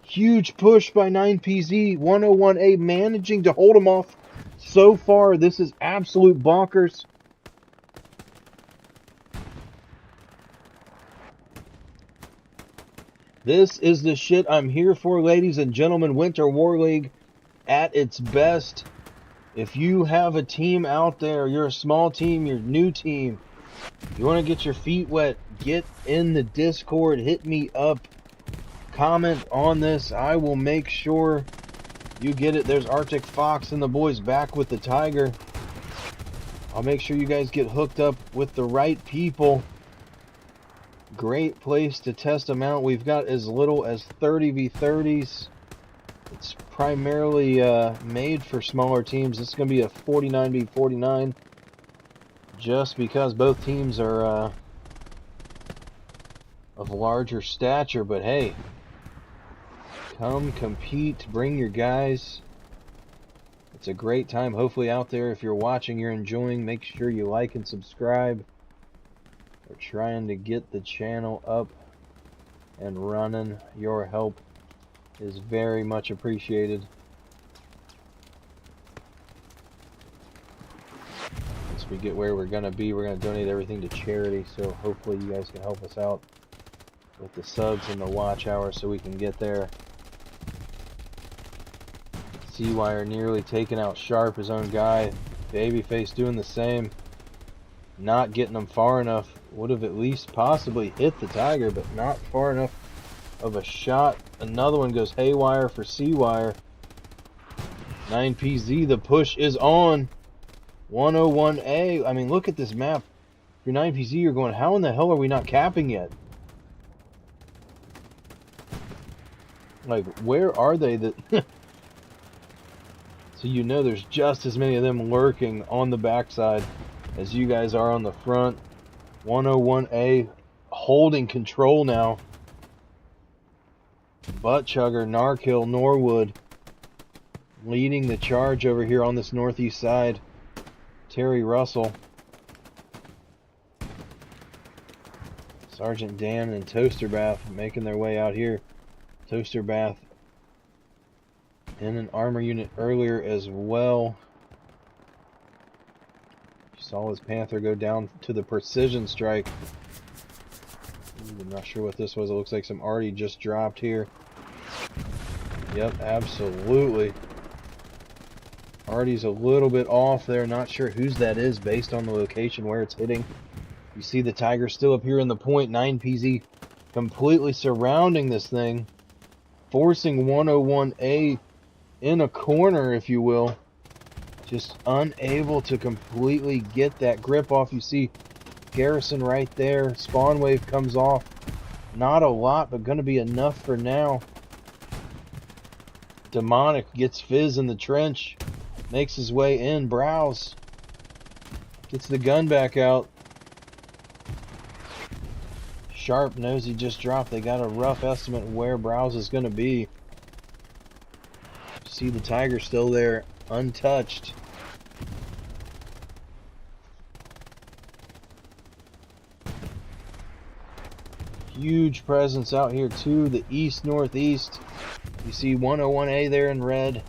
Huge push by 9PZ. 101A managing to hold him off so far. This is absolute bonkers. This is the shit I'm here for, ladies and gentlemen. Winter War League at its best. If you have a team out there, you're a small team, you're a new team, you want to get your feet wet, get in the Discord, hit me up, comment on this. I will make sure you get it. There's Arctic Fox and the boys back with the Tiger. I'll make sure you guys get hooked up with the right people. Great place to test them out. We've got as little as 30v30s. It's primarily made for smaller teams. This is going to be a 49v49 just because both teams are of larger stature. But hey, come compete, bring your guys. It's a great time. Hopefully out there, if you're watching, you're enjoying. Make sure you like and subscribe. We're trying to get the channel up and running. Your help is very much appreciated. Once we get where we're gonna be, we're gonna donate everything to charity, so hopefully you guys can help us out with the subs and the watch hours so we can get there. C-Wire nearly taking out Sharp, his own guy. Babyface doing the same. Not getting them far enough. Would have at least possibly hit the Tiger, but not far enough of a shot. Another one goes haywire for C-Wire. 9PZ, the push is on. 101A. I mean, look at this map. If you're 9PZ, you're going, how in the hell are we not capping yet? Like, where are they that... So you know there's just as many of them lurking on the backside as you guys are on the front. 101A holding control now. Butt Chugger, Narkill, Norwood leading the charge over here on this northeast side. Terry Russell, Sergeant Dan, and Toaster Bath making their way out here. Toaster Bath in an armor unit earlier as well. You saw his Panther go down to the precision strike. I'm not sure what this was. It looks like some arty just dropped here. Yep, absolutely. Arty's a little bit off there. Not sure whose that is based on the location where it's hitting. You see the Tiger still up here in the point. 9PZ completely surrounding this thing. Forcing 101A in a corner, if you will. Just unable to completely get that grip off. You see Garrison right there. Spawn wave comes off. Not a lot, but going to be enough for now. Demonic gets Fizz in the trench. Makes his way in. Browse gets the gun back out. Sharp knows he just dropped. They got a rough estimate where Browse is going to be. See the Tiger still there, untouched. Huge presence out here to the east-northeast. You see 101A there in red.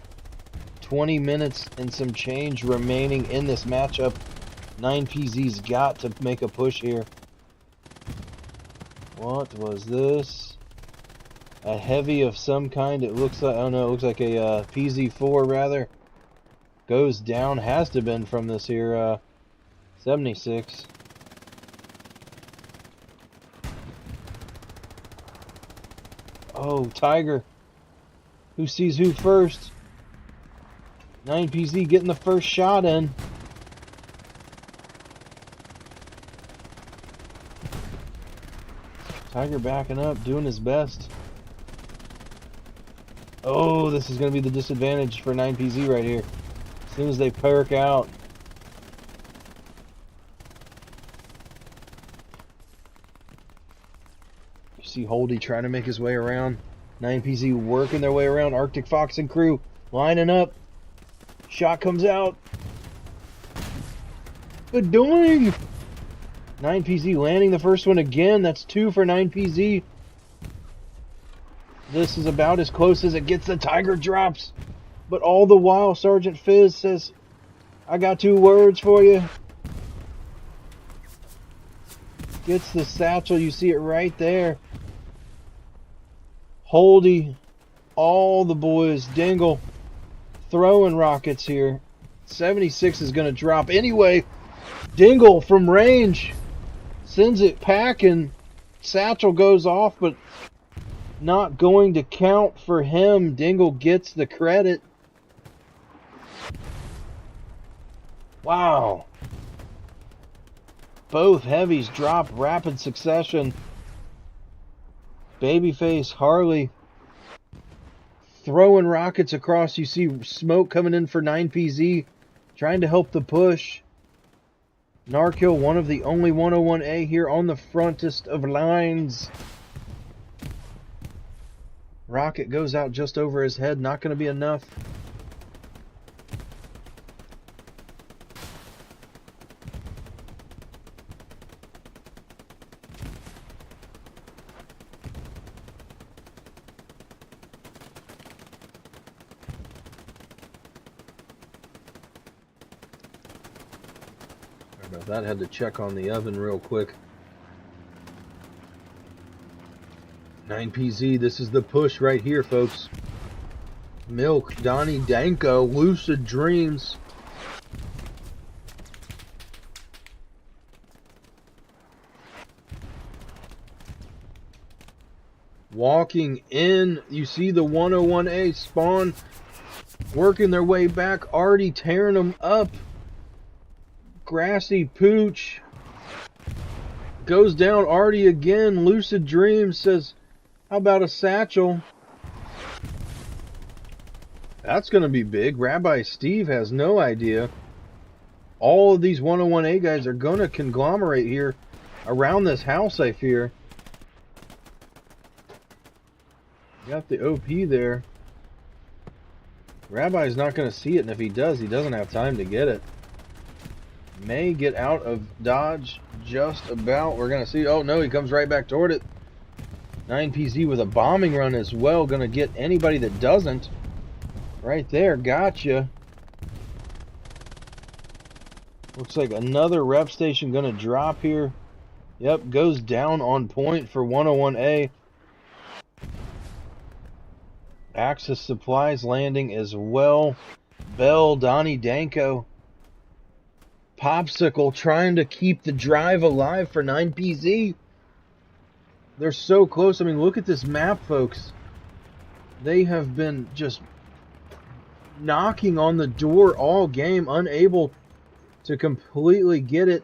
20 minutes and some change remaining in this matchup. 9PZ's got to make a push here. What was this? A heavy of some kind. It looks like, oh no, it looks like a PZ4 rather. Goes down, has to have been from this here 76. Oh, Tiger. Who sees who first? 9PZ getting the first shot in. Tiger backing up, doing his best. Oh, this is going to be the disadvantage for 9PZ right here. As soon as they perk out. You see Holdy trying to make his way around. 9PZ working their way around. Arctic Fox and crew lining up. Shot comes out. Good doing. 9PZ landing the first one again. That's 2 for 9PZ. This is about as close as it gets. The Tiger drops. But all the while, Sergeant Fizz says, I got 2 words for you. Gets the satchel. You see it right there. Holdy. All the boys. Dingle. Throwing rockets here. 76 is going to drop anyway. Dingle from range. Sends it packing. Satchel goes off, but not going to count for him. Dingle gets the credit. Wow. Both heavies drop rapid succession. Babyface, Harley throwing rockets across. You see smoke coming in for 9PZ. Trying to help the push. Narkill, one of the only 101A here on the frontest of lines. Rocket goes out just over his head. Not going to be enough. That had to check on the oven real quick. 9PZ, this is the push right here, folks. Milk, Donnie Danko, Lucid Dreams. Walking in, you see the 101A spawn working their way back, already tearing them up. Grassy Pooch goes down. Artie again. Lucid Dreams says, how about a satchel? That's going to be big. Rabbi Steve has no idea. All of these 101A guys are going to conglomerate here around this house, I fear. Got the OP there. Rabbi's not going to see it, and if he does, he doesn't have time to get it. May get out of dodge just about. We're going to see. Oh, no, he comes right back toward it. 9PZ with a bombing run as well. Going to get anybody that doesn't. Right there. Gotcha. Looks like another rep station going to drop here. Yep, goes down on point for 101A. Axis Supplies landing as well. Bell, Donnie Danko. Popsicle trying to keep the drive alive for 9PZ. They're so close. I mean, look at this map, folks. They have been just knocking on the door all game, unable to completely get it.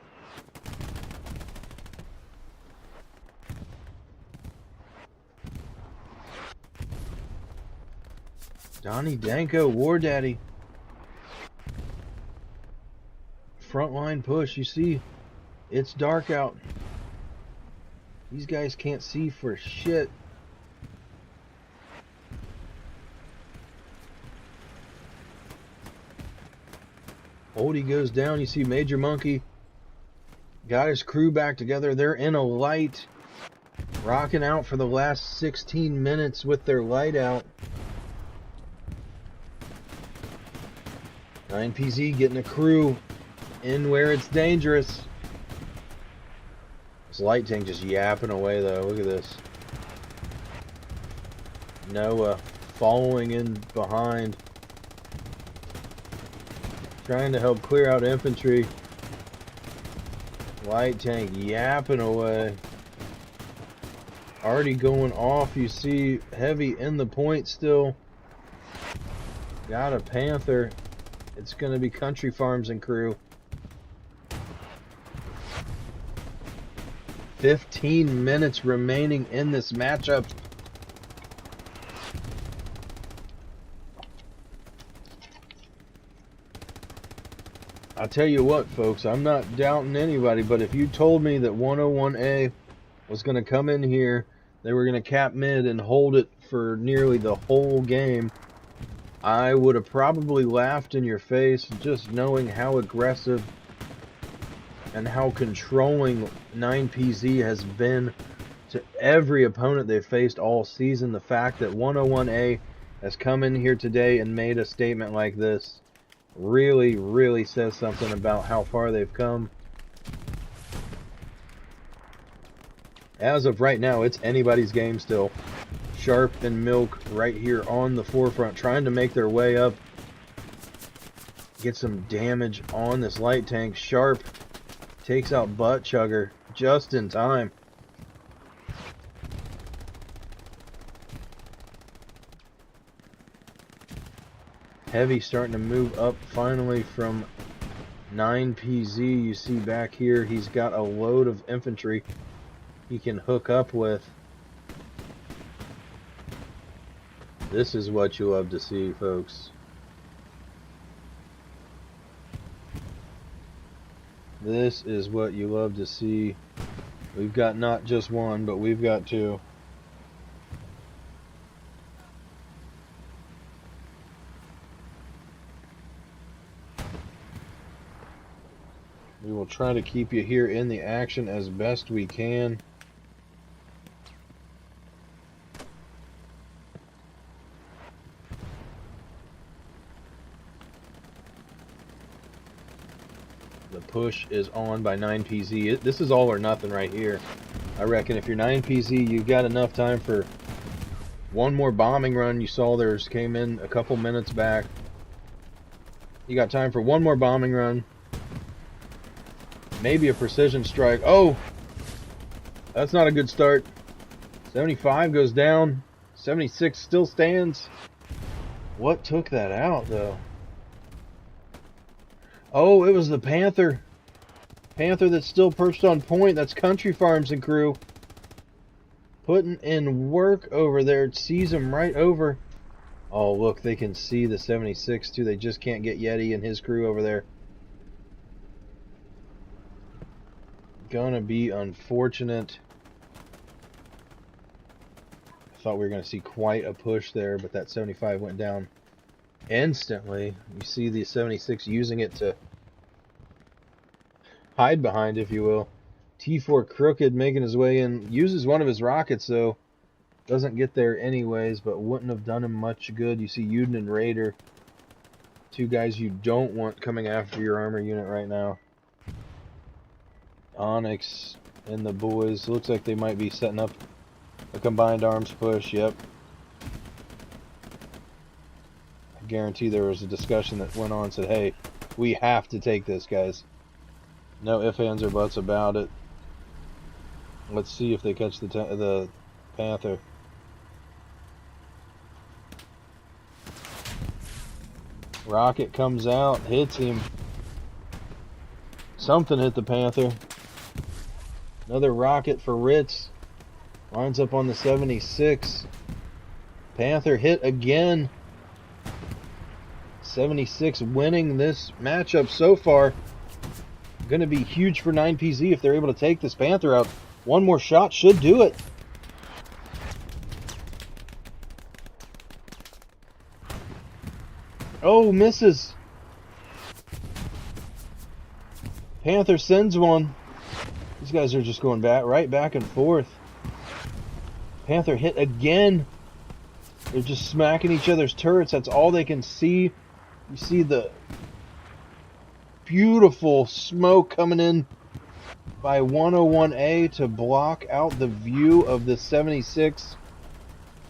Donnie Danko, War Daddy. Frontline push. You see, it's dark out. These guys can't see for shit. Oldie goes down. You see Major Monkey got his crew back together. They're in a light, rocking out for the last 16 minutes with their light out. 9PZ getting a crew in where it's dangerous. This light tank just yapping away though. Look at this. Noah following in behind, trying to help clear out infantry. Light tank yapping away. Already going off. You see heavy in the point still. Got a Panther. It's going to be Country Farms and crew. 15 minutes remaining in this matchup. I'll tell you what, folks, I'm not doubting anybody, but if you told me that 101A was going to come in here, they were going to cap mid and hold it for nearly the whole game, I would have probably laughed in your face, just knowing how aggressive and how controlling 9PZ has been to every opponent they've faced all season. The fact that 101A has come in here today and made a statement like this really, really says something about how far they've come. As of right now, it's anybody's game still. Sharp and Milk right here on the forefront, trying to make their way up. Get some damage on this light tank. Sharp takes out Butt Chugger just in time. Heavy starting to move up finally from 9PZ. You see back here, he's got a load of infantry he can hook up with. This is what you love to see, folks. This is what you love to see. We've got not just one, but we've got two. We will try to keep you here in the action as best we can. The push is on by 9PZ. This is all or nothing right here. I reckon if you're 9PZ, you've got enough time for one more bombing run. You saw theirs came in a couple minutes back. You got time for one more bombing run. Maybe a precision strike. Oh! That's not a good start. 75 goes down. 76 still stands. What took that out, though? Oh, it was the Panther. Panther that's still perched on point. That's Country Farms and crew. Putting in work over there. It sees him right over. Oh, look, they can see the 76 too. They just can't get Yeti and his crew over there. Gonna be unfortunate. thought we were going to see quite a push there, but that 75 went down instantly. You see the 76 using it to hide behind, if you will. T4 crooked making his way in. Uses one of his rockets, though. Doesn't get there anyways, but wouldn't have done him much good. You see Uden and Raider. Two guys you don't want coming after your armor unit right now. Onyx and the boys. Looks like they might be setting up a combined arms push. Yep. I guarantee there was a discussion that went on and said, hey, we have to take this, guys. No ifs, ands, or buts about it. Let's see if they catch the Panther. Rocket comes out, hits him. Something hit the Panther. Another rocket for Ritz. Lines up on the 76. Panther hit again. 76 winning this matchup so far. Going to be huge for 9PZ if they're able to take this Panther out. One more shot should do it. Oh, misses. Panther sends one. These guys are just going right back and forth. Panther hit again. They're just smacking each other's turrets. That's all they can see. You see the beautiful smoke coming in by 101A to block out the view of the 76.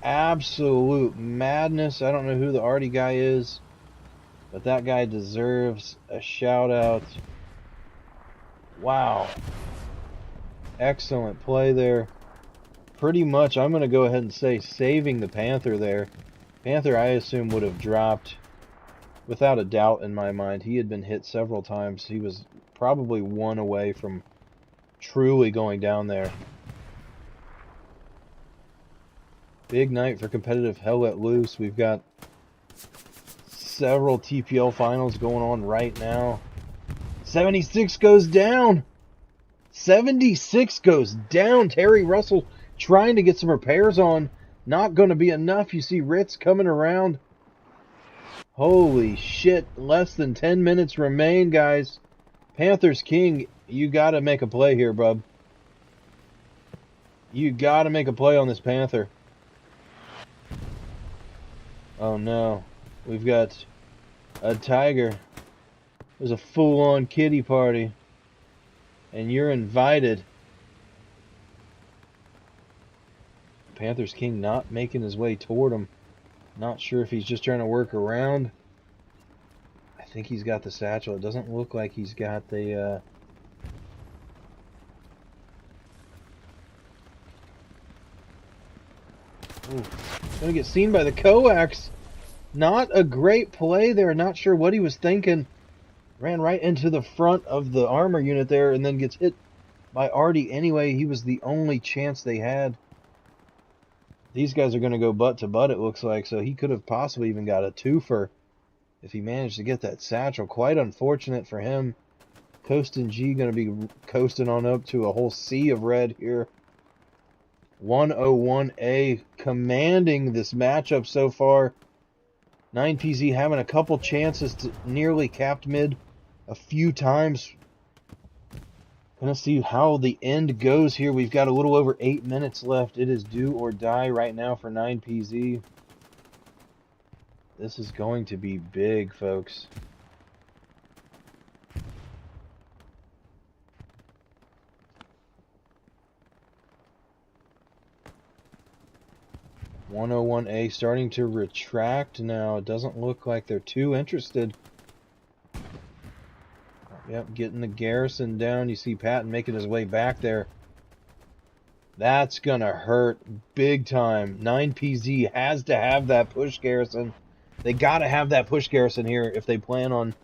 Absolute madness. I don't know who the arty guy is, but that guy deserves a shout out. Wow. Excellent play there. Pretty much, I'm going to go ahead and say saving the Panther there. Panther, I assume, would have dropped without a doubt in my mind. He had been hit several times. He was probably one away from truly going down there. Big night for competitive Hell Let Loose. We've got several TPL finals going on right now. 76 goes down. 76 goes down. Terry Russell trying to get some repairs on. Not going to be enough. You see Ritz coming around. Holy shit. Less than 10 minutes remain, guys. Panthers King, you got to make a play here, bub. You got to make a play on this Panther. Oh no. We've got a tiger. There's a full-on kiddie party. And you're invited. Panthers King not making his way toward him. Not sure if he's just trying to work around. I think he's got the satchel. It doesn't look like he's got the... Ooh, gonna get seen by the coax. Not a great play there. Not sure what he was thinking. Ran right into the front of the armor unit there and then gets hit by Artie anyway. He was the only chance they had. These guys are going to go butt to butt, it looks like, so he could have possibly even got a twofer if he managed to get that satchel. Quite unfortunate for him. Coastin' G going to be coasting on up to a whole sea of red here. 101A commanding this matchup so far. 9PZ having a couple chances to nearly capped mid a few times. Gonna see how the end goes here. We've got a little over 8 minutes left. It is do or die right now for 9PZ. This is going to be big, folks. .101A starting to retract now. It doesn't look like they're too interested. Yep, getting the garrison down. You see Patton making his way back there. That's gonna hurt big time. 9PZ has to have that push garrison. They gotta have that push garrison here if they plan on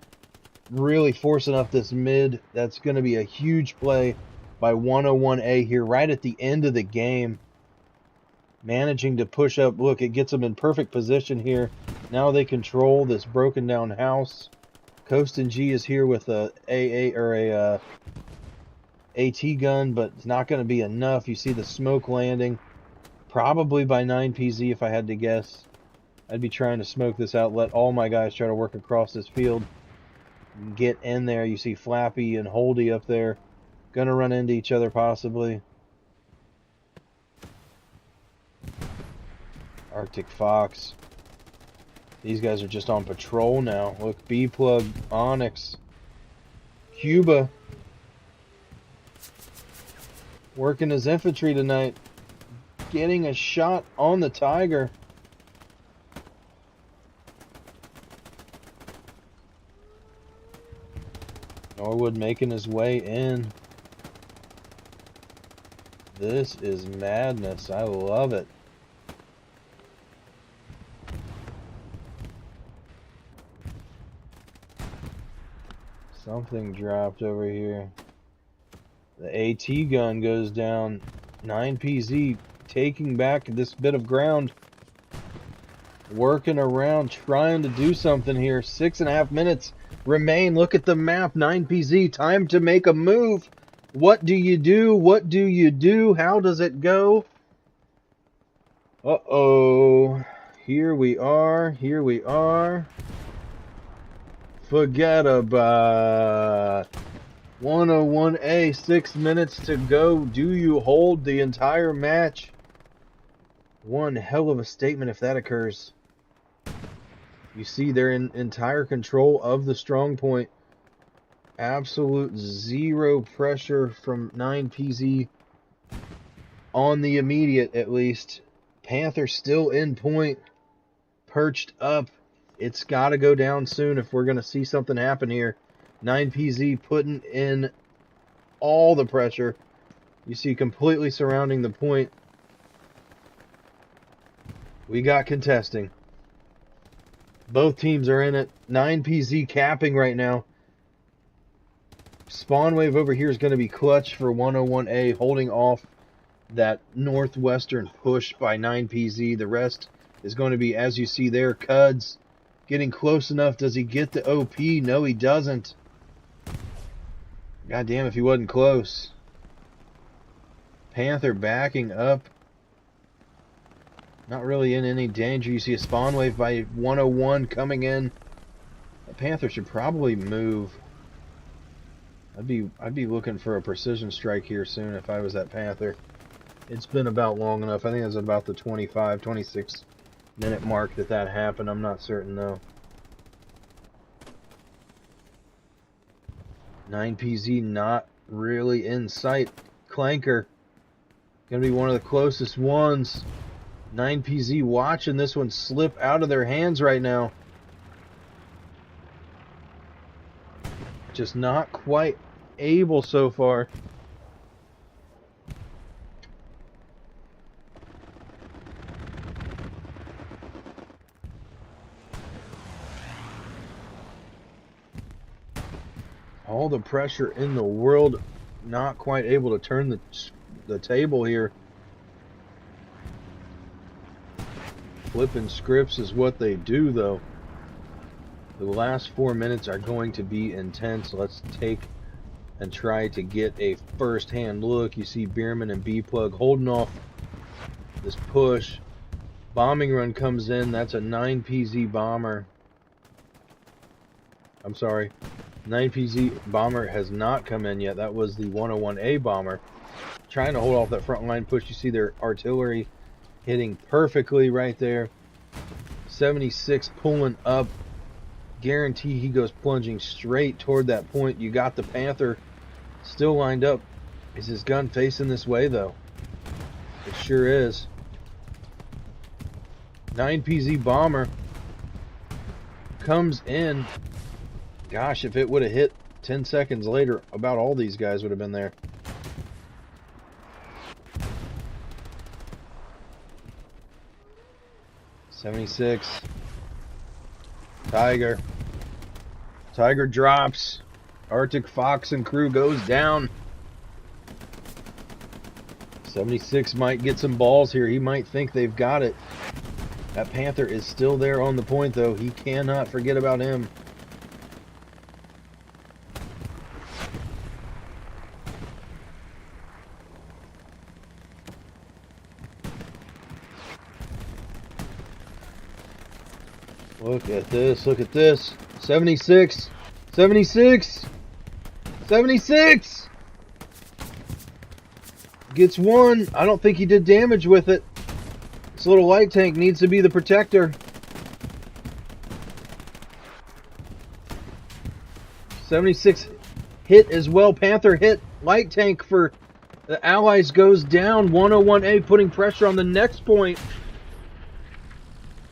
really forcing up this mid. That's gonna be a huge play by 101A here right at the end of the game. Managing to push up. Look, it gets them in perfect position here. Now they control this broken down house. Coastin' G is here with a AT gun, but it's not going to be enough. You see the smoke landing. Probably by 9 PZ if I had to guess. I'd be trying to smoke this out, let all my guys try to work across this field. Get in there. You see Flappy and Holdy up there. Gonna run into each other possibly. Arctic Fox. These guys are just on patrol now. Look, B-Plug, Onyx, Cuba. Working his infantry tonight. Getting a shot on the Tiger. Norwood making his way in. This is madness. I love it. Something dropped over here. The AT gun goes down. 9 PZ taking back this bit of ground. Working around, trying to do something here. 6.5 minutes remain. Look at the map. 9 PZ. Time to make a move. What do you do? What do you do? How does it go? Uh-oh. Here we are. Here we are. Forget about 101A. 6 minutes to go. Do you hold the entire match? One hell of a statement if that occurs. You see they're in entire control of the strong point. Absolute zero pressure from 9 PZ on the immediate, at least. Panther still in point, perched up. It's got to go down soon if we're going to see something happen here. 9 PZ putting in all the pressure. You see completely surrounding the point. We got contesting. Both teams are in it. 9 PZ capping right now. Spawn wave over here is going to be clutch for 101A, holding off that northwestern push by 9 PZ. The rest is going to be, as you see there, Cuds getting close enough. Does he get the OP? No, he doesn't. God damn if he wasn't close. Panther backing up. Not really in any danger. You see a spawn wave by 101 coming in. The Panther should probably move. I'd be looking for a precision strike here soon if I was that Panther. It's been about long enough. I think it was about the 25, 26 minute mark that happened. I'm not certain though. 9 PZ not really in sight. Clanker gonna be one of the closest ones. 9 PZ watching this one slip out of their hands right now. Just not quite able so far. All the pressure in the world, not quite able to turn the table here. Flipping scripts is what they do though. The last 4 minutes are going to be intense. Let's take and try to get a first-hand look. You see Bierman and B-Plug holding off this push. Bombing run comes in. That's a 9 PZ bomber. I'm sorry. 9 PZ bomber has not come in yet. That was the 101A bomber. Trying to hold off that front line push. You see their artillery hitting perfectly right there. 76 pulling up. Guarantee he goes plunging straight toward that point. You got the Panther still lined up. Is his gun facing this way though? It sure is. 9 PZ bomber comes in. Gosh, if it would have hit 10 seconds later, about all these guys would have been there. .76. Tiger drops. Arctic Fox and crew goes down. 76 might get some balls here. He might think they've got it. That Panther is still there on the point though. He cannot forget about him. Look at this. Look at this. 76. 76. 76. Gets one. I don't think he did damage with it. This little light tank needs to be the protector. 76 hit as well. Panther hit. Light tank for the Allies goes down. 101A putting pressure on the next point.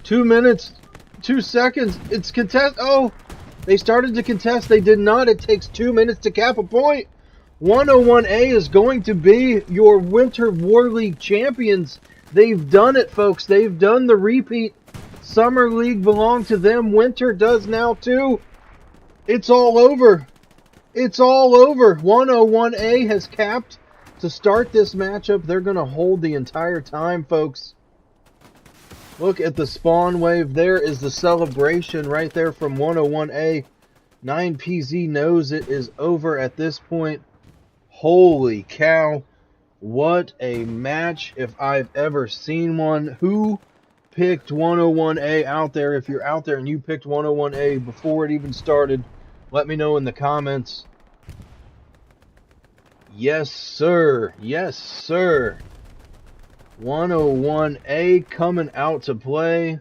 2 minutes, 2 seconds. It's contest. Oh, they started to contest. They did not. It takes 2 minutes to cap a point. 101A is going to be your Winter War League champions. They've done it, folks. They've done the repeat. Summer League belonged to them. Winter does now, too. It's all over. It's all over. 101A has capped to start this matchup. They're going to hold the entire time, folks. Look at the spawn wave. There is the celebration right there from 101A. 9PZ knows it is over at this point. Holy cow. What a match if I've ever seen one. Who picked 101A out there? If you're out there and you picked 101A before it even started, let me know in the comments. Yes, sir. Yes, sir. 101A coming out to play.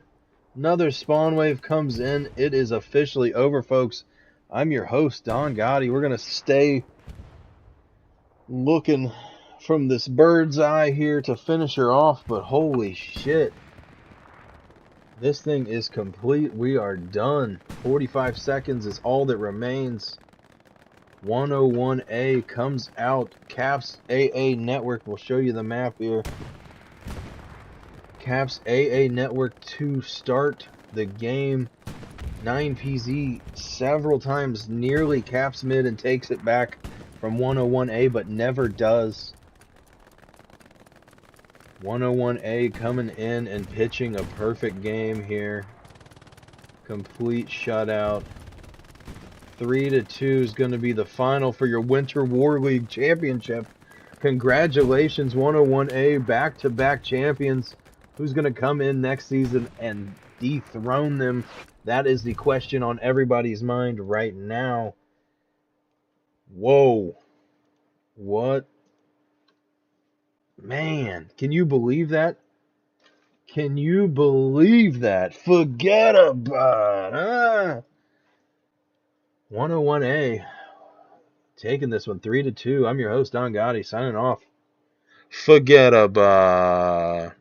Another spawn wave comes in. It is officially over, folks. I'm your host, Don Gotti. We're going to stay looking from this bird's eye here to finish her off, but holy shit. This thing is complete. We are done. 45 seconds is all that remains. 101A comes out. Caps AA Network. We'll show you the map here. Caps AA Network to start the game. 9PZ several times nearly caps mid and takes it back from 101A, but never does. 101A coming in and pitching a perfect game here. Complete shutout. 3-2 is going to be the final for your Winter War League Championship. Congratulations, 101A, back-to-back champions. Who's going to come in next season and dethrone them? That is the question on everybody's mind right now. Whoa. What? Man, can you believe that? Can you believe that? Forget about it. 101A taking this one 3-2. I'm your host, Don Gotti, signing off. Forget about